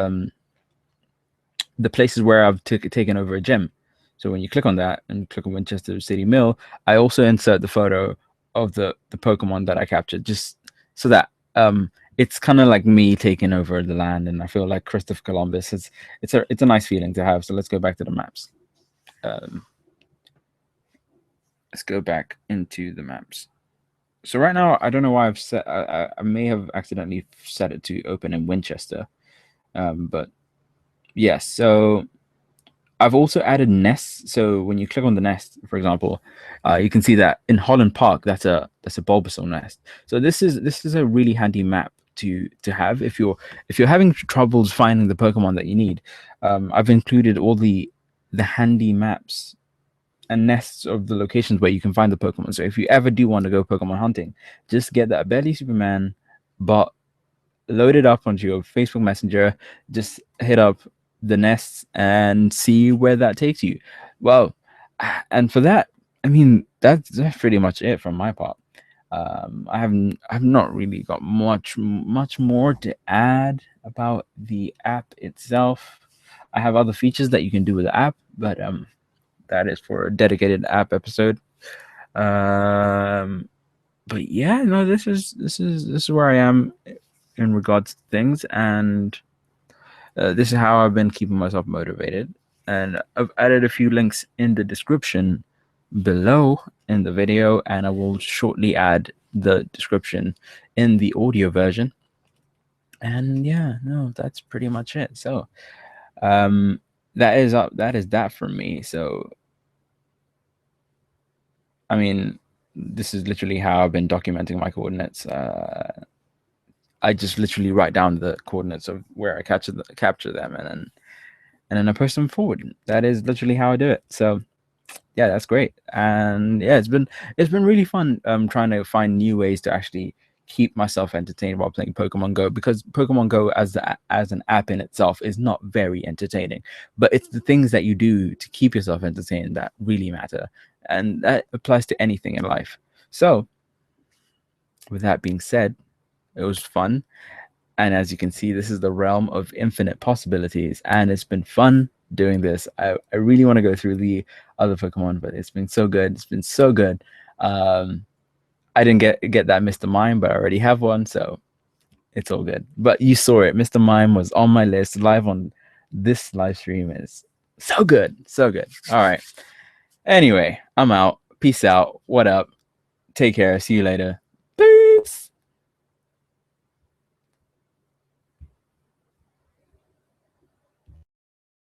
the places where I've taken over a gym. So when you click on that and click on Winchester City Mill, I also insert the photo of the Pokemon that I captured, just so that it's kind of like me taking over the land, and I feel like Christopher Columbus. It's a nice feeling to have. So let's go back to the maps. Let's go back into the maps. So right now, I don't know why I've set. I may have accidentally set it to open in Winchester, but yes. So I've also added nests. So when you click on the nest, for example, you can see that in Holland Park, that's a Bulbasaur nest. So this is a really handy map to have if you're having troubles finding the Pokemon that you need. I've included all the the handy maps and nests of the locations where you can find the Pokemon. So if you ever do want to go Pokemon hunting, just get that Belly Superman bot, load it up onto your Facebook Messenger, just hit up the nests and see where that takes you. Well, and for that, I mean, that's pretty much it from my part. I've not really got much more to add about the app itself. I have other features that you can do with the app, but that is for a dedicated app episode. Um, but yeah, no, this is where I am in regards to things, and this is how I've been keeping myself motivated. And I've added a few links in the description below in the video, and I will shortly add the description in the audio version. And yeah, no, that's pretty much it. So that is that for me. So I mean, this is literally how I've been documenting my coordinates. I just literally write down the coordinates of where I capture them, and then I post them forward. That is literally how I do it. So yeah, that's great. And yeah, it's been really fun trying to find new ways to actually keep myself entertained while playing Pokemon Go, because Pokemon Go as an app in itself is not very entertaining, but it's the things that you do to keep yourself entertained that really matter, and that applies to anything in life. So with that being said, it was fun. And as you can see, this is the realm of infinite possibilities, and it's been fun doing this. I really want to go through the other Pokemon, but it's been so good. It's been so good. I didn't get that Mr. Mime, but I already have one, so it's all good. But you saw it. Mr. Mime was on my list live on this live stream. Is so good. So good. All right. Anyway, I'm out. Peace out. What up? Take care. See you later.